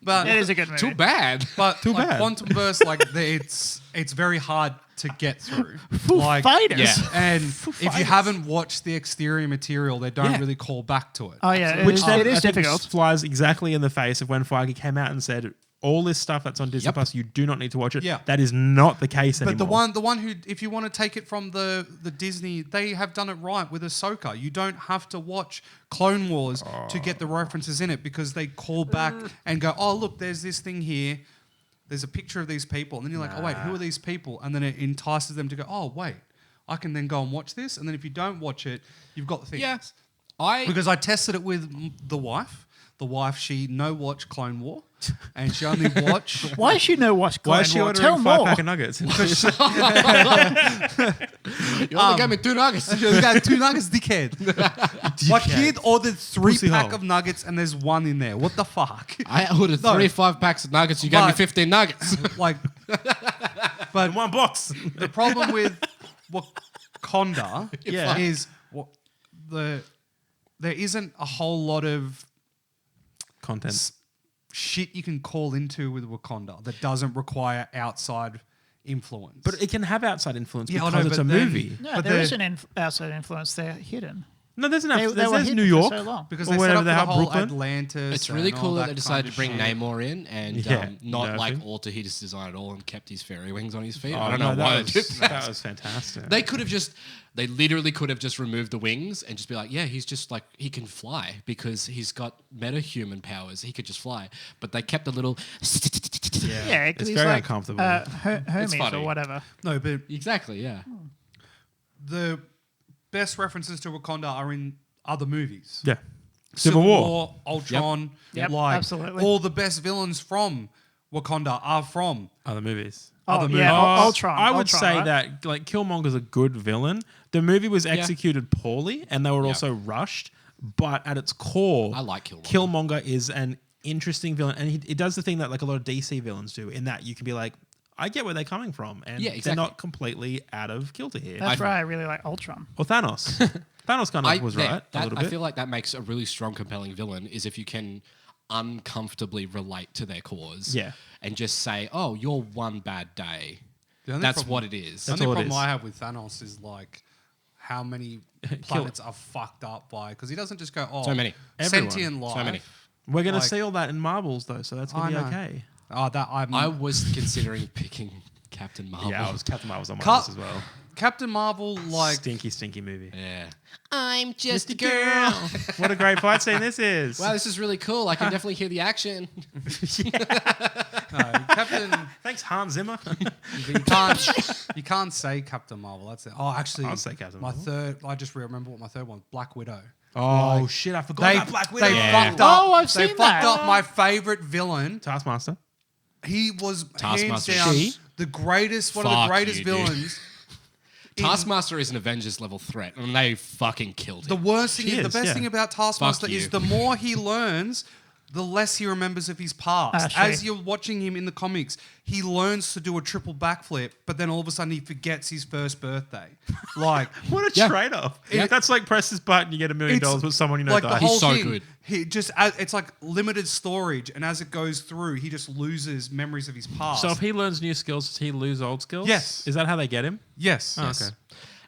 But It is a good movie. Too bad. But Too like bad. Quantum Burst, like it's very hard to get through. Foo like, Fighters. Yeah. And if you haven't watched the exterior material, they don't Yeah. really call back to it. Oh yeah, Which then it is I think difficult. flies exactly in the face of when Feige came out and said all this stuff that's on Disney Yep. Plus, you do not need to watch it. Yeah. That is not the case But anymore. the one who, if you want to take it from the Disney, they have done it right with Ahsoka. You don't have to watch Clone Wars to get the references in it because they call back and go, oh, look, there's this thing here. There's a picture of these people. And then you're like, oh, wait, who are these people? And then it entices them to go, oh, wait, I can then go and watch this. And then if you don't watch it, you've got the things. Yeah. Because I tested it with the wife. The wife, she no-watch Clone War. And she only watched... Why should she know watch Clone Why is she War? ordering Tell 5 more. pack of nuggets? You only gave me 2 nuggets. You got 2 nuggets, dickhead. My kid ordered 3 Pussy pack hole. of nuggets and there's 1 in there. What the fuck? I ordered No. 3 5-packs of nuggets. You gave me But- 15 nuggets. Like, In one box. the problem with Wakanda Yeah. is there isn't a whole lot of Content. shit you can call into with Wakanda that doesn't require outside influence. But it can have outside influence Yeah, I because know, it's a but then- movie. No, But there the- is an outside influence there hidden. No, there's They were there's hidden New for York. so long. because or they set wherever up they the have whole Brooklyn. Atlantis. It's really and all cool that that they decided to bring kind of shit. Namor in and Yeah, not like nerfing. alter his design at all and kept his fairy wings on his feet. Oh, I don't no, know why that they did was, that. that was fantastic. They could have just, they literally could have just removed the wings and just be like, yeah, he's just like, he can fly because he's got metahuman powers. He could just fly. But they kept a little, Yeah, because It's he's very like uncomfortable. Hermes funny. or whatever. No, but exactly, yeah. the best references to Wakanda are in other movies. yeah. Civil War. Ultron, Yep, like absolutely. all the best villains from Wakanda are from Other movies. Oh, Other yeah, movies. Ultron. I would Ultron, say right? that like Killmonger's a good villain. The movie was executed poorly, and they were also rushed. But at its core, I like Killmonger. Killmonger is an interesting villain, and he does the thing that like a lot of DC villains do, in that you can be like, I get where they're coming from, and Yeah, they're exactly. not completely out of kilter here. That's right. I really like Ultron. Or Thanos. Thanos kind of was right a little I bit. feel like that makes a really strong, compelling villain is if you can uncomfortably relate to their cause. Yeah. And just say, oh, you're one bad day. The only That's problem- what it is. The That's only all it problem is. I have with Thanos is like how many planets are fucked up by, because he doesn't just go, oh, So many. Everyone. sentient life. So many. We're gonna like- see all that in Marvels though, so that's gonna be I know. okay. Oh, that I was considering picking Captain Marvel. Yeah, I was Captain Marvel's on my Cut- list as well. Captain Marvel, like Stinky movie. Yeah. I'm just a girl. What a great fight scene this is. Wow, this is really cool. I can definitely hear the action. Captain. Thanks, Hans Zimmer. You can't say Captain Marvel. That's it. Oh, actually, I'll say Captain my Marvel. third. I just remember what my third one. Black Widow. Oh shit, I forgot They about Black Widow. They Yeah. fucked up. Oh, I've they seen fucked that. up my favorite villain. Taskmaster. He was hands Taskmaster. down She? the greatest, one of the Fuck greatest you, dude. villains. Taskmaster is an Avengers level threat, and they fucking killed The him. worst thing, She the is, best yeah. thing about Taskmaster Fuck you. is the more he learns, the less he remembers of his past. True. As you're watching him in the comics, he learns to do a triple backflip, but then all of a sudden he forgets his first birthday. Like, What a Yeah. trade-off. Yeah. That's like press this button, you get $1 million, it's but someone you know like the dies. whole He's so thing. good. He just it's like limited storage, and as it goes through, he just loses memories of his past. So if he learns new skills, does he lose old skills? Yes. Is that how they get him? yes, Oh, yes. okay.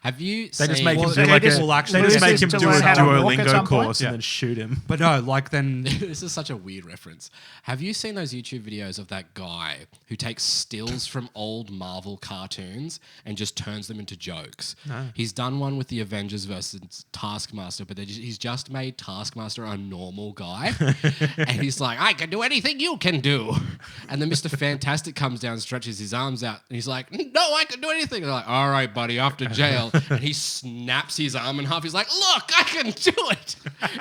Have you They just seen... make him Well, do they like just a, will actually they just lose make his him to do a learn how to walk at Duolingo some point? course Yeah. and then shoot him. But no, like then This is such a weird reference. Have you seen those YouTube videos of that guy who takes stills from old Marvel cartoons and just turns them into jokes? No. He's done one with the Avengers versus Taskmaster, but he's just made Taskmaster a normal guy. And he's like, I can do anything you can do. And then Mr. Fantastic comes down and stretches his arms out. And he's like, no, I can do anything. They're like, all right, buddy, off to jail. And he snaps his arm in half. He's like, look, I can do it.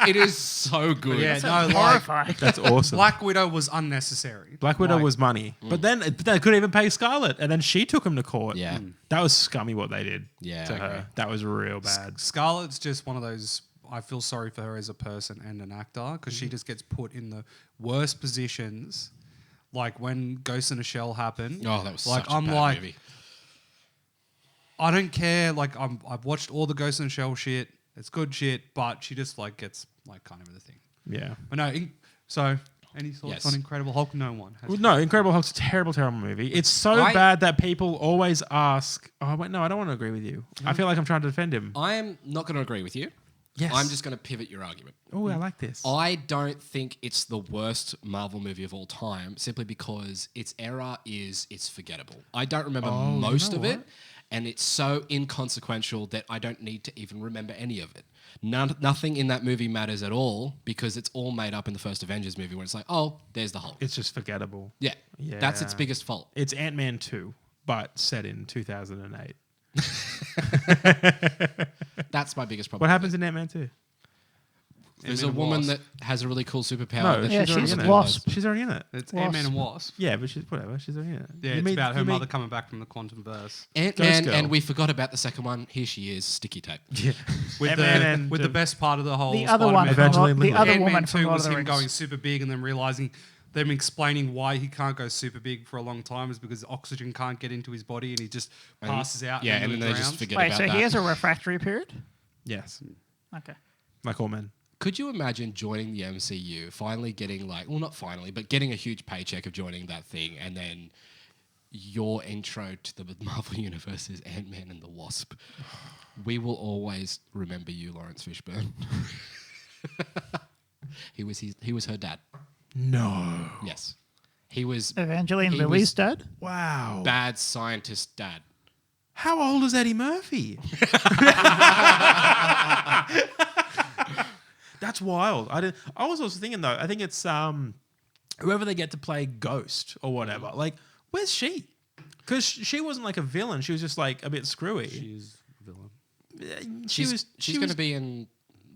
It is so good. yeah, Sounds no, like horrifying. That's awesome. Black Widow was unnecessary. Black Widow Like, was money. But then they couldn't even pay Scarlet. And then she took him to court. Yeah. That was scummy what they did Yeah, to I her. agree. That was real bad. Scarlett's just one of those. I feel sorry for her as a person and an actor because she just gets put in the worst positions. Like when Ghost in a Shell happened. Oh, that was like such a I'm bad like, movie. I don't care. Like I've watched all the Ghost in a Shell shit. It's good shit, but she just like gets like kind of in the thing. Yeah. But no, so any thoughts Yes. on Incredible Hulk? No one. has. Well, no, Incredible Hulk's a terrible, terrible movie. It's so I- bad that people always ask, oh, wait, no, I don't want to agree with you. I feel like I'm trying to defend him. I am not going to agree with you. Yes. I'm just going to pivot your argument. Oh, I like this. I don't think it's the worst Marvel movie of all time, simply because its era is it's forgettable. I don't remember most of it, and it's so inconsequential that I don't need to even remember any of it. Nothing in that movie matters at all because it's all made up in the first Avengers movie where it's like, oh, there's the Hulk. It's just forgettable. Yeah, that's its Yeah. biggest fault. It's Ant-Man 2, but set in 2008. That's my biggest problem. What happens in Ant-Man 2? There's a Ant-Man and woman Wasp. that has a really cool superpower. No, that Yeah, she's already she's in it. Wasp. She's already in it. It's Wasp. Ant-Man and Wasp. Yeah, but she's whatever. She's already in it. Yeah, You it's meet- about her you meet- mother coming back from the quantum verse. Ant-Man, Girl. and we forgot about the second one. Here she is, sticky tape. Yeah. With Ant-Man the and with the best part of the whole The other one, Spider-Man from Evangeline Lord- the Lilly. other Ant-Man woman from 2 Lord was of the him Rings. going super big and then realizing them explaining why he can't go super big for a long time is because oxygen can't get into his body and he just passes out. Yeah, and and then then they just drowns. forget Wait, about so that. he has a refractory period? Yes. Okay. Like all men. Could you imagine joining the MCU, finally getting not finally, but getting a huge paycheck of joining that thing, and then your intro to the Marvel Universe is Ant-Man and the Wasp? We will always remember you, Lawrence Fishburne. He was her dad. No. Yes. He was Evangeline He Lilly's was- dad? Wow. bad scientist dad. How old is Eddie Murphy? That's wild. I was also thinking though. I think it's whoever they get to play Ghost or whatever. Like, where's she? Because she wasn't like a villain. She was just like a bit screwy. She's a villain. She's going to be in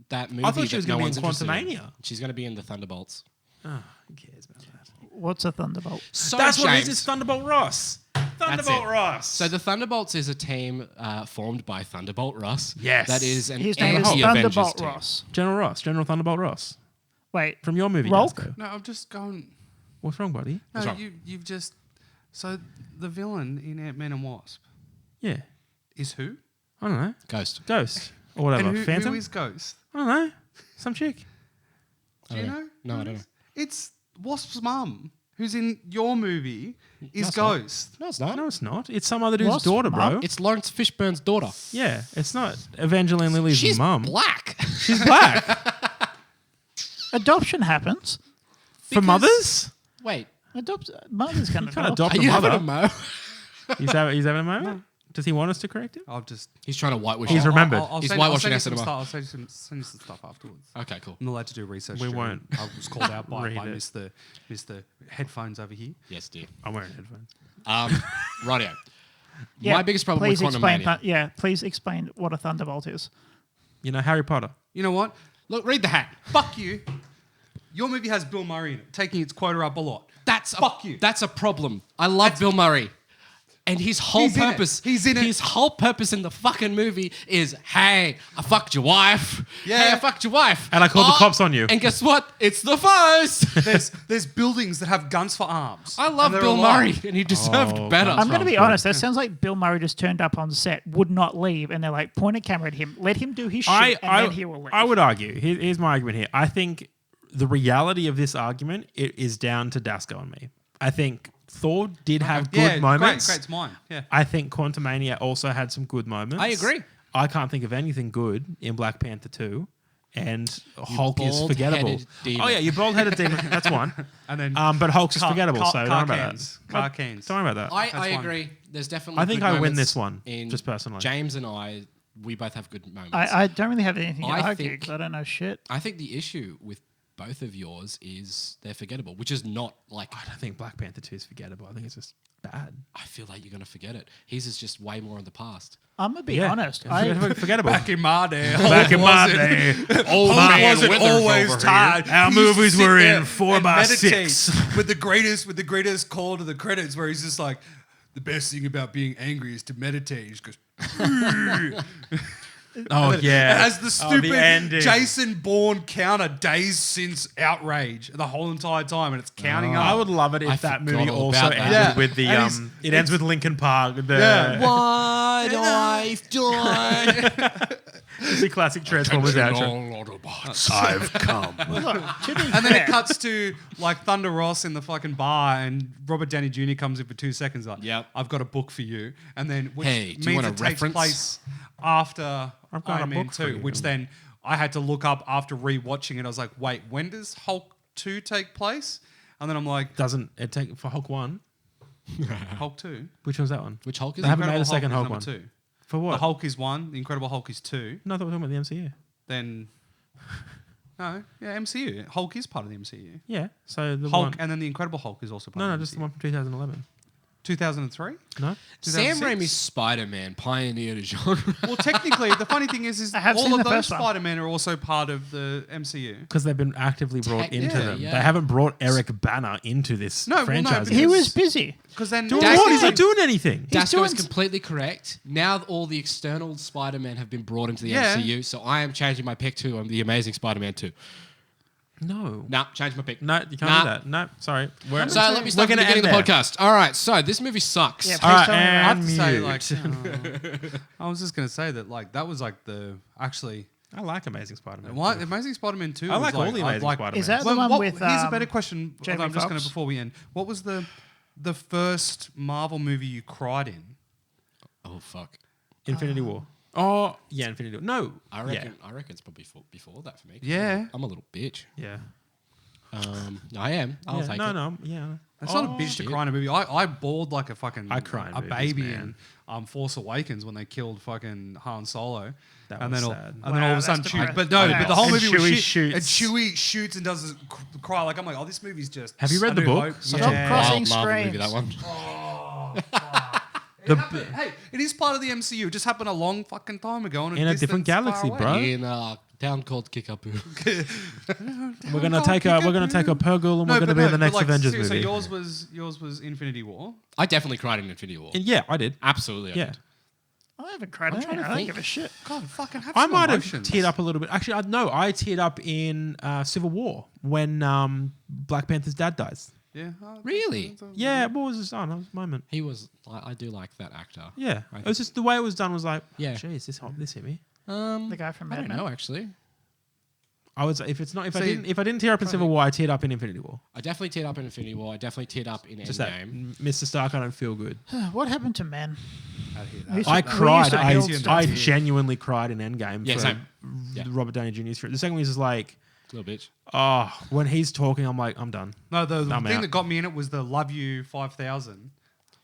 that movie. I thought she that was no gonna be one's in interested Quantumania. She's going to be in the Thunderbolts. Oh, who cares about that? What's a Thunderbolt? So That's what it is. James- It's Thunderbolt Ross. Thunderbolt it. Ross. So the Thunderbolts is a team formed by Thunderbolt Ross. Yes. That is an His name is anti-Avengers Thunderbolt team. Ross. General Thunderbolt Ross Wait, from your movie. Rolk? Gasco. No, I'm just going. What's wrong, buddy? No, wrong? you've just. So the villain in Ant-Man and Wasp Yeah, is who? I don't know. Ghost. Ghost or whatever. And who Phantom. is Ghost? I don't know. Some chick. Do you know? No, who I it don't is? know. It's Wasp's mum, who's in your movie, is it's not. Ghost. No, it's not. No, it's not. It's some other dude's Wasp daughter, mum? bro. It's Lawrence Fishburne's daughter. Yeah, it's not Evangeline Lilly's She's mum. black. She's black. adoption happens. For mothers? Wait, Mothers can Can't adopt. adopt are a you having mother. a mo? He's having a moment? Does he want us to correct him? I'll just. He's trying to whitewash. He's it. remembered. He's send- whitewashing I'll our send you some cinema. stuff. I'll send you some stuff afterwards. Okay, cool. I'm not allowed to do research. We during- won't. I was called out by Read it. Mr. Headphones over here. Yes, dear. I'm wearing headphones. Rightio. Yeah, My biggest problem please with explain. Quantumania. Please explain what a Thunderbolt is. You know, Harry Potter. You know what? Look, read the hat. Fuck you. Your movie has Bill Murray in it, taking its quota up a lot. Fuck you. That's a problem. I love Bill Murray. And his whole He's in it. purpose, He's in it. His whole purpose in the fucking movie is, hey, I fucked your wife. Yeah. Hey, I fucked your wife. And I called the cops on you. And guess what? It's the foes. There's buildings that have guns for arms. I love And they're Bill alive. Murray, and he deserved Oh, better. I'm going to be sounds good. honest. That sounds like Bill Murray just turned up on set, would not leave, and they're like, point a camera at him, let him do his shit, and then he will leave. I would argue. Here's my argument here. I think the reality of this argument is down to Dasco and me. I think Thor did have good Yeah, moments. Great, it's mine. Yeah. I think Quantumania also had some good moments. I agree. I can't think of anything good in Black Panther 2. And Hulk is forgettable. bald-headed demon. Oh yeah, you bald-headed demon. That's one. And then But Hulk's is forgettable. So don't worry about cans. that. Car cans. Don't worry about that. I That's one. agree. There's definitely. I think good I win moments this one, in just personally. James and I, we both have good moments. I don't really have anything to I argue think- because I don't know shit. I think the issue with both of yours is they're forgettable, which is not like. I don't think Black Panther 2 is forgettable. I think it's just bad. I feel like you're gonna forget it. His is just way more in the past. I'm going to be Yeah. honest. Forgettable. Back in my day. Back in my day, old Hulk man wasn't Withers always over tired. here. Our He used to movies sit were there in 4 and by meditate 6. with the greatest call to the credits, where he's just like, the best thing about being angry is to meditate. He just goes. Oh yeah, It has the Oh, stupid ending. Jason Bourne counter days since Outrage the whole entire time, and it's counting I up. would love it if I that forgot movie all also about that. ended Yeah. with the And he's- It ends with Linkin Park. The Yeah. Why do I die? it's the classic Transformers outro. I've come. And then it cuts to like Thunder Ross in the fucking bar, and Robert Downey Jr. comes in for 2 seconds. Like, Yep. I've got a book for you, and then which Hey, do you means want it a takes reference? place after I've got a Iron Man book for 2, you. which then I had to look up after rewatching it. I was like, wait, when does Hulk 2 take place? And then I'm like, Doesn't it take for Hulk 1? Hulk 2? Which one's that one? Which Hulk is They it? haven't made a Incredible second Hulk is one. number 2. For what? The Hulk is 1, the Incredible Hulk is 2. No, I thought we were talking about the MCU. Then, no, yeah, MCU. Hulk is part of the MCU. Yeah. So the Hulk one. and then the Incredible Hulk is also part No, of the just MCU. the one from 2011. 2003? No. Sam 2006? Raimi's Spider-Man pioneered a genre. Well, technically, the funny thing is I have all seen of the those first one. Spider-Man are also part of the MCU. Because they've been actively brought into Technically, them. yeah. They haven't brought Eric Banner into this No, well, no, franchise. but He Yes. was busy. Because then doing That's what? the He's not thing. doing anything. Dasco is doing- completely correct. Now all the external Spider-Man have been brought into the Yeah. MCU, so I am changing my pick to The Amazing Spider-Man 2. No. Nah, change my pick. No, you can't Nah. do that. No, sorry. We're, So let me start we're from the gonna beginning of end the there. podcast. All right, so this movie sucks. Yeah, All right, Please tell me I around. have and to say, mute. like, I was just going to say that, like, that was like actually, I like Amazing Spider-Man. what Amazing Spider-Man 2 I was like all the Amazing like, Spider-Man. Is that the Well, one what- with? here's a better question. Jamie I'm just going Foxx? to before we end. What was the first Marvel movie you cried in? Oh fuck. Infinity War. Oh, yeah, Infinity War. No. I reckon it's probably before that for me. 'cause Yeah. I'm a little bitch. Yeah. I am. I'll Yeah. take No, it. no. Yeah. It's not a bitch to shit. cry in a movie. I bawled like a fucking I cry in a movies, baby man. in Force Awakens when they killed fucking Han Solo. That and was then sad. and then all of a Wow, sudden that's Chewie, depressing. but no, Okay. but the whole And movie was Chewie shit. shoots. And Chewie shoots and does a cry. Like I'm like, oh, this movie's just. Have you read A the New book? Hope. Stop Yeah. crossing Wild Marvel movie, screens. that one. Hey, it is part of the MCU. It just happened a long fucking time ago In a different galaxy, bro. In a town called Kickapoo. We're gonna take a Purgle and we're gonna be in the next Avengers movie. So yours was Infinity War. I definitely cried in Infinity War. And yeah, I did. Absolutely, I Yeah. did. I haven't cried. I trying to don't think. give a shit. God, fucking have I some might have emotions. teared up a little bit. Actually, I teared up in Civil War when Black Panther's dad dies. Yeah. Really? Yeah, what was his son? That was a moment. He was. I do like that actor. Yeah, I it was just the way it was done was like, Yeah. yeah, jeez, this hit me. The guy from I Mad don't Men. know actually. I was if See, I didn't tear up in Civil War, I teared up in Infinity War. I definitely teared up in Infinity War. I definitely teared up in Just that, Endgame. Mr. Stark, I don't feel good. What happened to men? I used I to- cried. used to I, build I stuff. I genuinely cried in Endgame Yeah, for same. Yeah. Robert Downey Jr.'s The second one is just like, Little bitch. oh, when he's talking, I'm like, I'm done. No, the I'm thing out. that got me in it was the Love You 5000.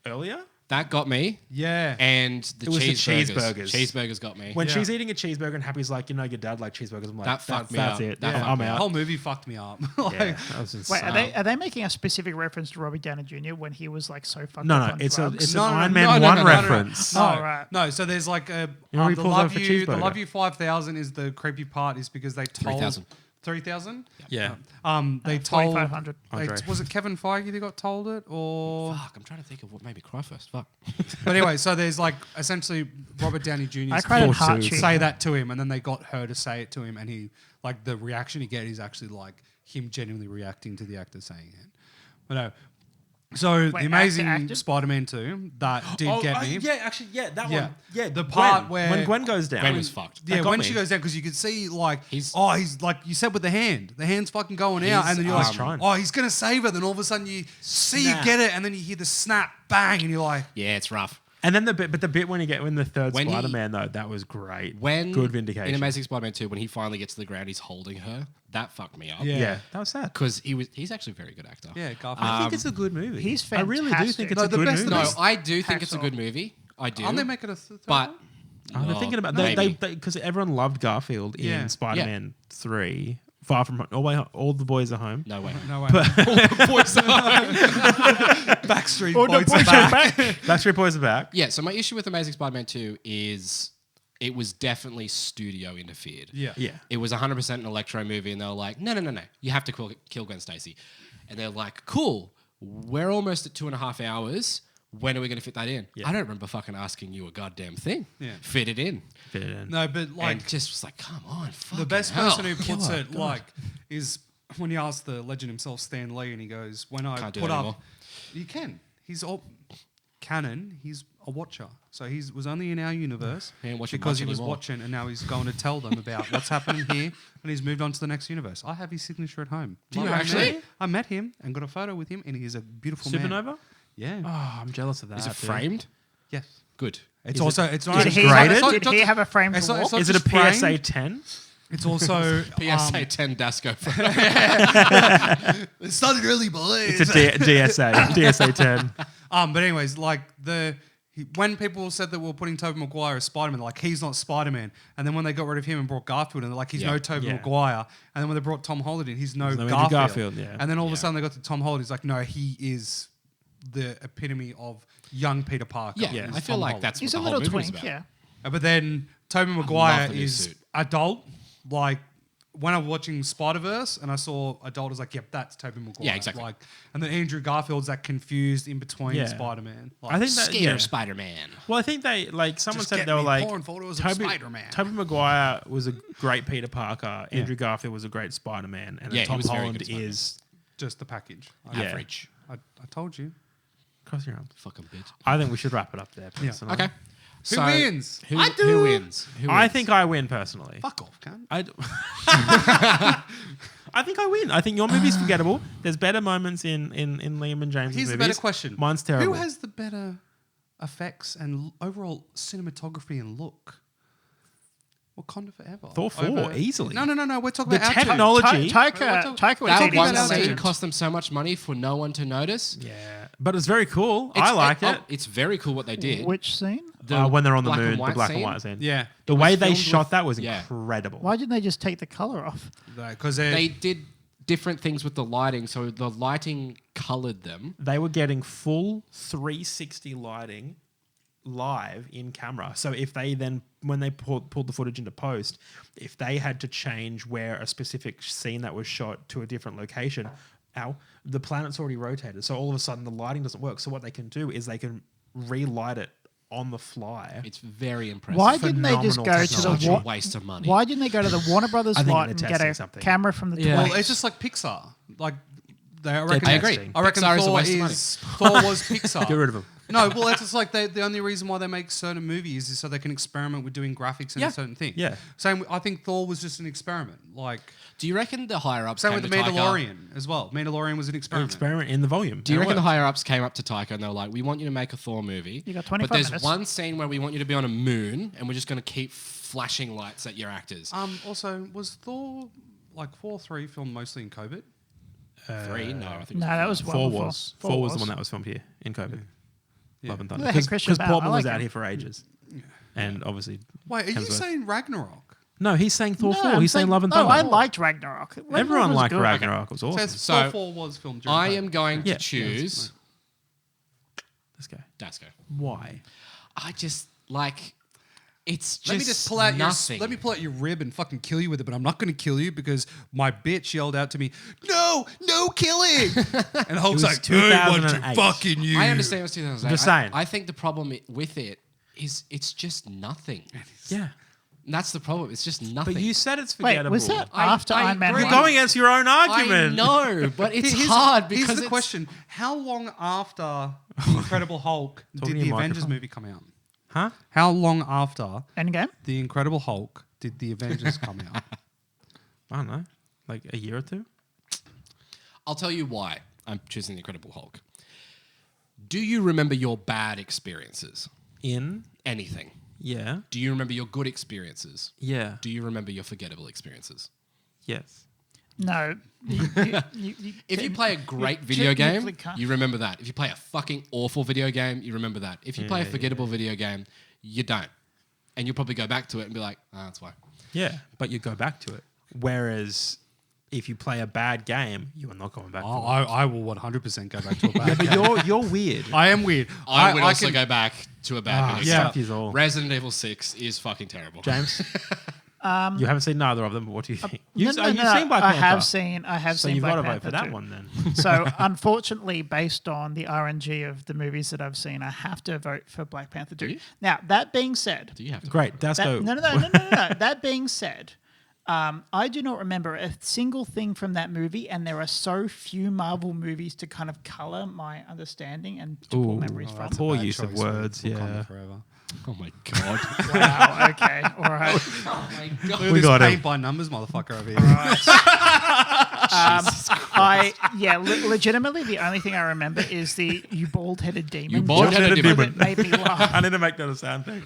Earlier? That got me. Yeah. And the It was the cheeseburgers. cheeseburgers. Cheeseburgers got me. When Yeah. she's eating a cheeseburger and Happy's like, your dad like cheeseburgers. I'm like, That fucked me that's up. it. That Yeah. fucked I'm me The out. whole movie fucked me up. Like, Yeah, that was insane. Wait, are they making a specific reference to Robert Downey Jr. when he was like so fucked No, up no, on it's drugs? an No, no, Iron no, Man no, 1 no, no, no, no. reference. No, Oh, right. no. So there's like a You know, he the pulls Love over for You. The cheeseburger. Love You 5000 is the creepy part is because they told 3,000. 3,000. Yeah. They told. 4,500. Andre. Was it Kevin Feige that got told it, or? Fuck, I'm trying to think of what made me cry first. Fuck. But anyway, so there's like essentially Robert Downey Jr. I cried at Force Heart suits. Cheek. say that to him, and then they got her to say it to him, and he like the reaction he get is actually like him genuinely reacting to the actor saying it. But no, so the Amazing acted? Spider-Man 2 that did get me. Yeah, actually, yeah, that Yeah. one. Yeah, The part where- when Gwen goes down. Gwen was fucked. Yeah, That got when me. she goes down, because you could see like He's- he's like you said with the hand's fucking going out, and then you're He's like, trying. oh, he's gonna save her. Then all of a sudden you see Snap. you get it, and then you hear the snap, bang, and you're like, Yeah, it's rough. And then the bit when the third When he- Spider-Man though, that was great. When Good vindication. in Amazing Spider-Man 2, when he finally gets to the ground, he's holding her. That fucked me up. Yeah. Yeah, that was sad. Because he's actually a very good actor. yeah, Garfield. I think it's a good movie. He's I really do fantastic. think it's No, a the good best- movie. the No, best- I do think it's a Hacksaw. good movie. I do. Aren't they making a third but one? Oh, they're thinking about they maybe. because everyone loved Garfield Yeah. in Spider-Man 3. Far from all the boys are home. No way. No way. Boys are- Backstreet Oh, the Boys boys are are back. Backstreet Boys are back. Yeah, so my issue with Amazing Spider-Man 2 is it was definitely studio interfered. Yeah. Yeah. It was 100% an Electro movie, and they were like, no, you have to kill Gwen Stacy. And they're like, cool, we're almost at 2.5 hours. When are we going to fit that in? Yeah. I don't remember fucking asking you a goddamn thing. Yeah. Fit it in. Fit it in. No, but like And just was like, come on, fucking the best hell. person who puts God, it God. like is when you ask the legend himself, Stan Lee, and he goes, "When I Can't do put that up, anymore. you can. He's all canon. He's a watcher, so he was only in our universe He ain't watching because much he was anymore. watching, and now he's going to tell them about what's happening here, and he's moved on to the next universe. I have his signature at home. Do you Like, actually? I met him and got a photo with him, and he is a beautiful man. Supernova? Yeah. Oh, I'm jealous of that. Is it dude. framed? Yes. Good. It's Is also it- it's not Did just he, graded. have, It's not- did he have a frame it's to not- walk? it's not Is it a just framed. PSA 10? It's also PSA 10 Dasco. it started early, boys. It's a DSA 10. But anyways, like when people said that we were putting Tobey Maguire as Spider-Man, like he's not Spider-Man, and then when they got rid of him and brought Garfield in, they're like he's no Tobey Yeah. Maguire, and then when they brought Tom Holland in, he's no Andrew Garfield. Garfield, yeah. And then all of a sudden they got to Tom Holland, he's like, no, he is the epitome of young Peter Parker. Yeah, is I feel Tom like Holland. that's He's what a the whole little movie is twink, about. yeah. But then Tobey Maguire the new is suit. adult, like. When I was watching Spider-Verse and I saw adult, I was like, yep, that's Tobey Maguire. Yeah, exactly. Like, and then Andrew Garfield's that confused in between Yeah. Spider-Man. Like, I think that Scare yeah. Spider-Man. Well, I think they like someone Just said get they were me like porn photos of Spider-Man. Tobey Maguire was a great Peter Parker. Andrew Garfield was a great Spider-Man, and Yeah, he then Tom was very Holland good Spider-Man. is just the package. Yeah. Average. I told you. cross your arms. Fucking bitch. I think we should wrap it up there. Personally. Okay. Who wins? Who, I do. Who wins? Who I wins? think I win personally. Fuck off, cunt. I think I win. I think your movie's forgettable. There's better moments in Liam and James' Here's movies. the better question. Mine's terrible. Who has the better effects and overall cinematography and look? Wakanda Forever. Thor 4, easily. No. We're talking The about our two. technology- Taika that was talking one about scene our- cost them so much money for no one to notice. Yeah, but it's very cool. I liked it. It's very cool what they did. Which scene? When they're on the black and moon, the white black scene? and white scene. Yeah, The It way was they filmed shot with- that was yeah. incredible. Why didn't they just take the color off? because They did different things with the lighting, so the lighting colored them. They were getting full 360 lighting live in camera. So if they then, when they pulled the footage into post, if they had to change where a specific scene that was shot to a different location, the planet's already rotated. So all of a sudden the lighting doesn't work. So what they can do is they can relight it on the fly. It's very impressive. Why didn't they just Phenomenal go to the Such a wa- waste of money. Why didn't they go to the Warner Brothers I think lot they're and get testing a something. camera from the Yeah. toys? well, it's just like Pixar. Like I reckon. I agree. I reckon Pixar is a Thor waste of money. Thor was Pixar. Get rid of them. No, well, it's just like the only reason why they make certain movies is so they can experiment with doing graphics and Yeah. a certain thing. Yeah. Same. I think Thor was just an experiment. Like Do you reckon the higher ups same came with the to Taika? Mandalorian as well. Mandalorian was an experiment. Experiment in the volume. Do you And it reckon the worked. higher ups came up to Taika and they were like, "We want you to make a Thor movie, You got but 25 there's minutes." one scene where we want you to be on a moon, and we're just going to keep flashing lights at your actors." Also, was Thor like 4-3 filmed mostly in COVID? 3? No, I think. No, that was Four one before. was. Four was the one that was filmed here in COVID. Love and Thunder. They had Christian Because Bale. I Portman was like out him. here for ages. And obviously. Wait, are you Hemsworth. saying Ragnarok? No, he's saying Thor 4. I'm He's saying Love and no, Thunder. I liked Ragnarok. Everyone was liked good. Ragnarok. It was awesome. Says So, Thor 4 was filmed during I COVID. am going to Yeah. choose Let's go. Dasco. Why? I just like it's just Let me just pull out nothing. your let me pull out your rib and fucking kill you with it, but I'm not going to kill you because my bitch yelled out to me, "No, no killing!" And Hulk's was like, "I want to 2008. fucking you." I understand it was 2008. Just saying. I think the problem with it is it's just nothing. Yeah. And that's the problem. It's just nothing. But you said it's Wait, forgettable. was that I- after I Iron Man agree. You're 1? going against your own I argument. know, but it's Here's- hard because here's the it's, question: how long after the Incredible Hulk did Talking the to Avengers microphone. movie come out? Huh? How long after Endgame? the Incredible Hulk did the Avengers come out? I don't know. Like a year or two? I'll tell you why I'm choosing the Incredible Hulk. Do you remember your bad experiences? In? Anything? Yeah. Do you remember your good experiences? Yeah. Do you remember your forgettable experiences? Yes. No. If you play a great video technically game, can't. you remember that. If you play a fucking awful video game, you remember that. If you play a forgettable video game, you don't. And you'll probably go back to it and be like, "Ah, that's why." Yeah. But you go back to it. Whereas if you play a bad game, you are not going back to it. I will 100% go back to a bad But you're weird. I am weird. I would also can- go back to a bad video yeah. game. Fuck yous all. Resident Evil 6 is fucking terrible. James? you haven't seen neither of them, but what do you think? No, You've no, you've no, seen Black I Panther. have So seen you've Black got to vote Panther for that too. one then. So unfortunately, based on the RNG of the movies that I've seen, I have to vote for Black Panther 2. you? Now, that being said, Do you have to? Great. That's that, go. no. That being said, I do not remember a single thing from that movie, and there are so few Marvel movies to kind of color my understanding and to pull memories from. Poor use of words, yeah. Forever. Oh my god. Wow. Okay. All right. Oh my god. Look at We this got him. paint by numbers motherfucker over here. I Legitimately, the only thing I remember is the you bald-headed demon. You bald-headed Just demon. made me laugh, I need to make that a sound thing.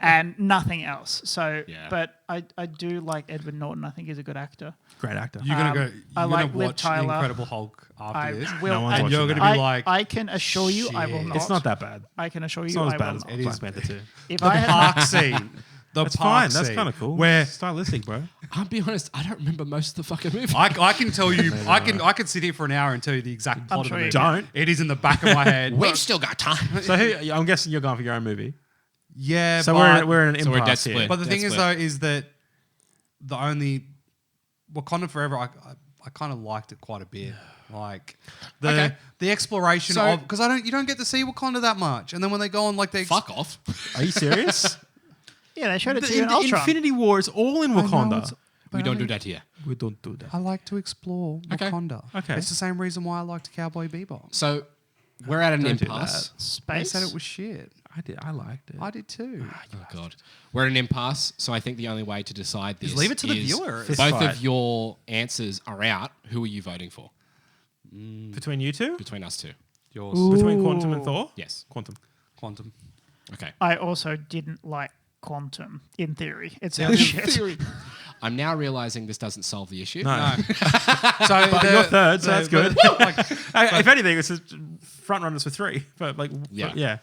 and nothing else. So, Yeah. but I do like Edward Norton. I think he's a good actor. Great actor. You're gonna go. I You're like gonna Liv watch Tyler. Incredible Hulk after I this. will. No one's and watching you're that. gonna be like, I can assure you, I will shit. not. It's not that bad. I can assure you, It's not I as bad will as not. It is Black Panther 2. If the I had, park scene. The That's park fine. That's scene kind of cool. Where Stylistic, bro. I'll be honest, I don't remember most of the fucking movie. I can tell you, I can sit here for an hour and tell you the exact plot sure of the you movie. can. Don't. It is in the back of my head. We've still got time. So I'm guessing you're going for your own movie. Yeah, So but, we're in an So we're dead impasse here. split. but the Dead thing is split. though is that the only Wakanda Forever, I kind of liked it quite a bit. Like Okay. the exploration So- of because you don't get to see Wakanda that much, and then when they go on like they Fuck off. Are you serious? yeah, they showed it to you in the Ultron. Infinity War is all in Wakanda. We don't do that here. We don't do that. I like to explore Okay. Wakanda. Okay. It's the same reason why I liked Cowboy Bebop. So we're at an Don't do impasse. They Space. said it was shit. I liked it. I did too. Oh god, we're at an impasse. So I think the only way to decide this leave it to the is viewer. Both Fist fight. of your answers are out. Who are you voting for Between you two? between us two? Yours. Between Quantum and Thor? Yes. Quantum. Quantum. Okay. I also didn't like Quantum in theory. It Yeah, sounds in shit. I'm now realizing this doesn't solve the issue. No. So But you're third, so that's good. Like, If anything, it's just front runners for 3. But like, Yeah. yeah.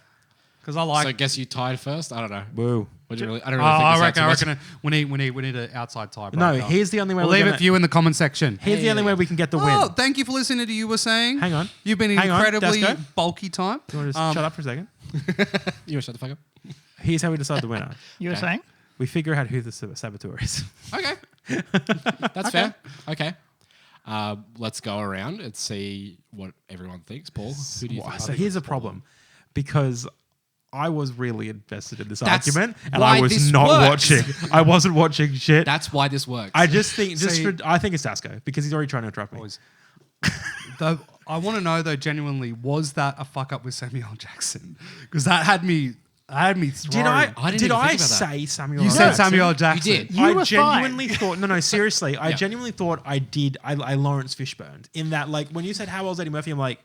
because I like. So I guess you tied first. I don't know. Woo. What do you really, I don't Oh, really think I this reckon. I answer reckon we need an outside tie. No, here's the only way We'll we're leave gonna- it for you in the comment section. Here's the only way we can get the Oh, win. thank you for listening to You Were Saying. Hang on. You've been Hang on, incredibly Dasco. bulky time. You want to just shut up for a second? You want to shut the fuck up? Here's how we decide the winner. You were Okay. saying? We figure out who the saboteur is. Okay. That's fair. Okay. Let's go around and see what everyone thinks. Paul, who do you think? So here's a problem. Because I was really invested in this That's argument, and why I was this not works. watching. I wasn't watching shit. That's why this works. I just think, See- I think it's Dasco because he's already trying to interrupt me. Though I want to know though, genuinely, was that a fuck up with Samuel L. Jackson? Because that had me thrown. Did I? I didn't did even I think about that. say Samuel? You L. said Jackson? Samuel L. Jackson. You did. You I were genuinely thought. No, seriously. I Yeah. genuinely thought I did. I Lawrence Fishburne in that. Like when you said how old's Eddie Murphy, I'm like,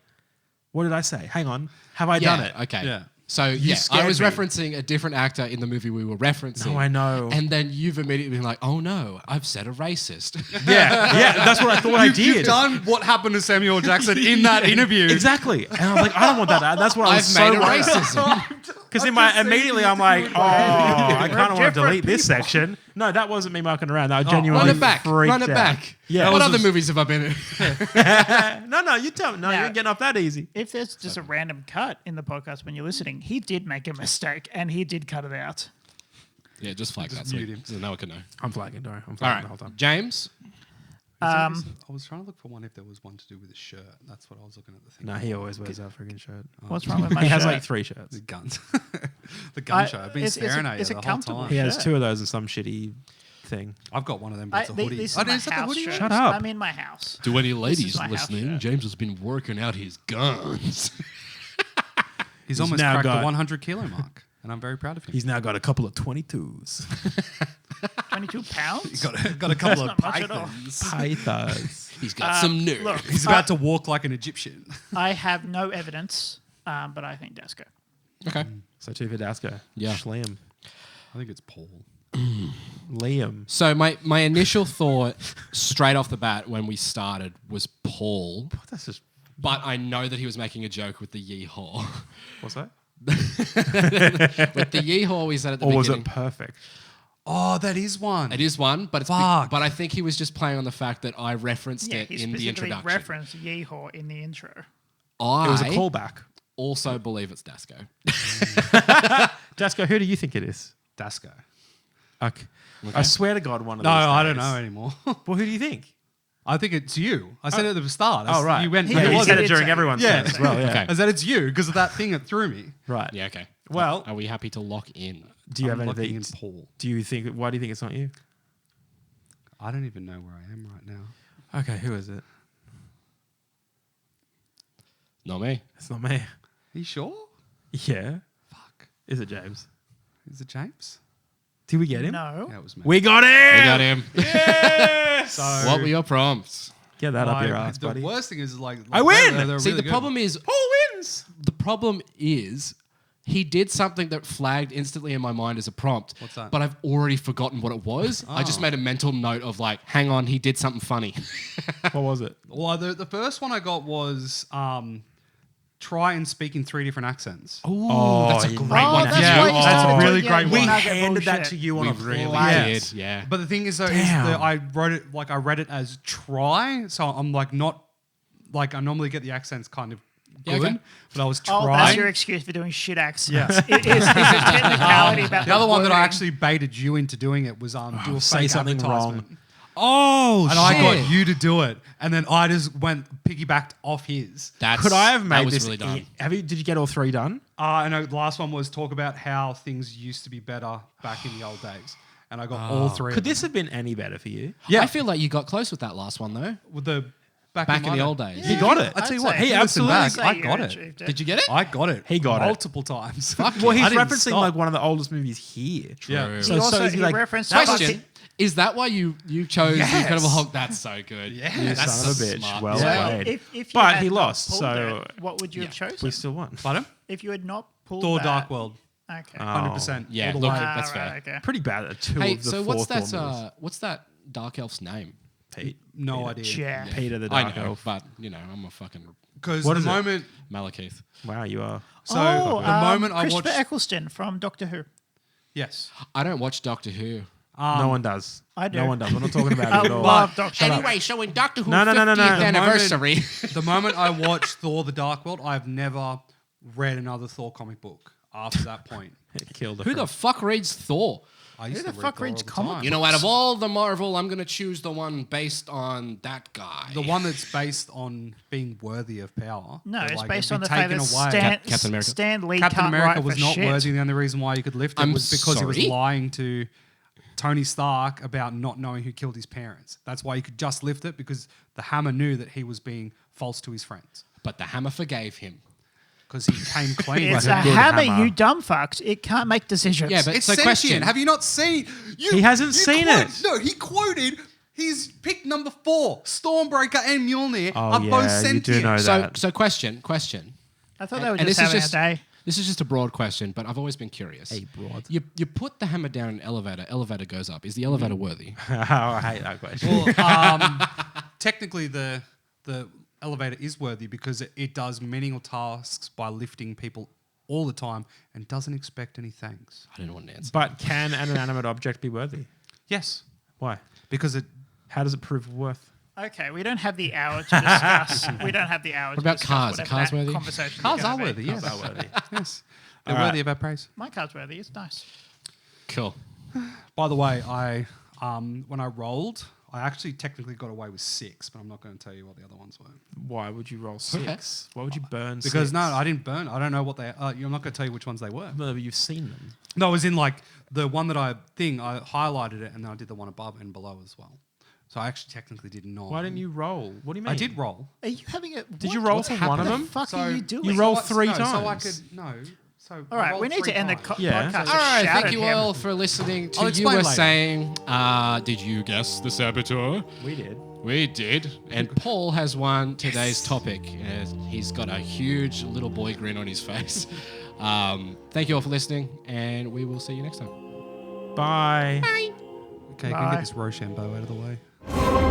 what did I say? Hang on, have I yeah, done it? Okay. Yeah. So You I scared was me. referencing a different actor in the movie we were referencing. No, I know. And then you've immediately been like, "Oh no, I've said a racist." Yeah, that's what I thought I did. You've done what happened to Samuel L. Jackson in that interview. Exactly, and I was like, I don't want that. That's what I I've was made so a worried. racism. Because immediately I'm like, oh, I kind of want to delete this section. No, that wasn't me mucking around. I genuinely Run it back. freaked Run it out. back. Yeah. What other movies have I been in? No, you tell me. No, Now- you're getting off that easy. If there's just a random cut in the podcast when you're listening, he did make a mistake and he did cut it out. Yeah, just flag that. mute him. So no one can know. I'm flagging, don't worry. I'm All flagging right, the whole time. James. I was trying to look for one if there was one to do with a shirt. That's what I was looking at the thing. No, he always wears that freaking shirt. What's wrong with my He has shirt? like 3 shirts. The guns. The gun shirt. I've been it's staring at you it's a the whole comfortable time. He has shirt. 2 of those and some shitty thing. I've got one of them, but it's a hoodie. This is Oh, my is that the house hoodie? shirt. Shut up. I'm in my house. To any ladies my house listening, shirt. James has been working out his guns. He's almost now cracked the got- 100 kilo mark, and I'm very proud of him. He's now got a couple of 22s. 22 pounds? He's got a couple of not much at all. pythons. Pythons. He's got some nerve. Look, He's about to walk like an Egyptian. I have no evidence, but I think Dasco. Okay. So 2 for Dasco. Yeah. Schlimm. I think it's Paul. Liam. So my initial thought straight off the bat when we started was Paul, That's just. but I know that he was making a joke with the yeehaw. What's that? With the yeehaw we said at the Or was beginning. it perfect? Oh, that is one. It is one, but it's Fuck. but I think he was just playing on the fact that I referenced Yeah, it he in the specifically introduction. referenced Yeehaw in the intro. I It was a callback. also believe it's Dasco. Dasco, who do you think it is? Dasco. Okay. I swear to God, one of No, these I don't days. know anymore. Well, who do you think? I think it's you. I said it at the start. Oh, right. You went. Yeah, Yeah, he you was said did it during say- everyone's Yeah. turn as well. Yeah. Okay. I said it's you because of that thing that threw me. Right. Yeah, okay. Well, Are we happy to lock in? do you have I'm looking anything? in Paul. Do you think? Why do you think it's not you? I don't even know where I am right now. Okay, who is it? Not me. It's not me. Are you sure? Yeah. Fuck. Is it James? Is it James? Did we get him? No. Yeah, it was me. We got him. We got him. Yes. So What were your prompts? Get that up your Like, ass, the buddy. worst thing is like I win! they're See, really the good. problem is Who wins? the problem is he did something that flagged instantly in my mind as a prompt. What's that? But I've already forgotten what it was. I just made a mental note of like, hang on, he did something funny. What was it? Well, the first one I got was try and speak in 3 different accents. Oh, that's a you great know one. that's Yeah, why you that's started a to really get great your one. nugget handed that bullshit. to you on We a really Yes. did, yeah. But the thing is, though, Damn. I wrote it like I read it as try, so I'm like not like I normally get the accents kind of Yeah, good, okay. but I was Oh, trying. that's your excuse for doing shit accents. Yeah. It is. It's a technicality about The other one that I wording. actually baited you into doing it was do a say fake something advertisement. wrong. Oh, And I got shit. you to do it, and then I just piggybacked off his. That's, Could I have that made was this? really done. Did you get all 3 done? I know the last one was talk about how things used to be better back in the old days, and I got all 3. Could of them. this have been any better for you? Yeah. I feel like you got close with that last one though. with the back Back in my the day. old days. He got it. I tell you I'd what, say- he I'd absolutely. say I you got it. achieved Did you get it? I got it. He got it. multiple times. Fuck Well, yeah. he's I didn't referencing stop. like one of the oldest movies here. Yeah. True. He also he'd be he like, referenced Question: is that why you chose Yes. the Incredible Hulk? That's so good. Yes. You That's son of so a bitch. smart. Well Yeah. played. If you But had he not lost, pulled so it, what would you have chosen? we still won. Pardon? If you had not pulled Thor: that, Dark World, okay. 100%. Yeah, all the look, way. that's right, fair. okay. Pretty bad at 2 Hey, of the so 4 what's Thor that? movies. What's that dark elf's name? Pete. No idea. Yeah. Peter the I Dark know, Elf. but you know, I'm a fucking Because What the is it? moment, Malekith. Wow, you are. so Oh, the moment I Christopher watched, Eccleston from Doctor Who. yes, I don't watch Doctor Who. No one does. I do. No one does. We're not talking about I it at all. love Doctor Who. Anyway, showing Doctor Who No, no, no, no, 50th no. anniversary. the moment I watched Thor: The Dark World, I've never read another Thor comic book after that point. It killed Who the fuck reads Thor? I used the to read fuck Thor reads all the comic time. You know, out of all the Marvel, I'm gonna choose the one based on that guy. The one that's based on being worthy of power. No, that, it's like, based it'd on be the fact taken that away. Captain America. Stan Lee Captain can't America write was for not shit. worthy. The only reason why you could lift it I'm was because he was sorry? lying to Tony Stark about not knowing who killed his parents. That's why you could just lift it, because the Hammer knew that he was being false to his friends. But the Hammer forgave him. Because he came clean. It's with a it. good hammer, hammer. you dumb fucks. It can't make decisions. Yeah, but It's so sentient. question. Have you not seen? He hasn't seen it. No, he quoted his pick number 4, Stormbreaker and Mjolnir Oh, are both yeah, you sentient. do know that. So question. I thought they were And just this is having just a day. This is just a broad question, but I've always been curious. A broad. You put the hammer down in an elevator. Elevator goes up. Is the elevator worthy? Oh, I hate that question. Well, technically, the elevator is worthy because it does menial tasks by lifting people all the time and doesn't expect any thanks. I didn't want to answer. But can an inanimate object be worthy? Yes, Why? because it. How does it prove worth? Okay, we don't have the hour to discuss. We don't have the hour to about discuss cars? whatever Cars that worthy? conversation is Cars gonna are be. worthy, yes. Cars are worthy. Yes, they're All right. worthy of our praise. My car's worthy. It's nice. Cool. By the way, I when I rolled, I actually technically got away with 6, but I'm not going to tell you what the other ones were. Why would you roll 6? Why would you burn 6? Because no, I didn't burn. I don't know what they. I'm not going to tell you which ones they were. No, but you've seen them. No, it was in like the one that I highlighted it, and then I did the one above and below as well. So I actually technically did 9. Why didn't you roll? What do you mean? I did roll. Are you having a? Did you roll for one of What them? the fuck So- are you doing? You roll So 3 no, So I times. could no. So All right, we need to end the Yeah. podcast. All right, Shout thank at you him. all for listening to I'll You explain Were later. Saying. Did you guess the saboteur? We did. We did. And Paul has won today's topic. He's got a huge little boy grin on his face. Thank you all for listening, and we will see you next time. Bye. Okay, can you Bye. get this Rochambeau out of the way?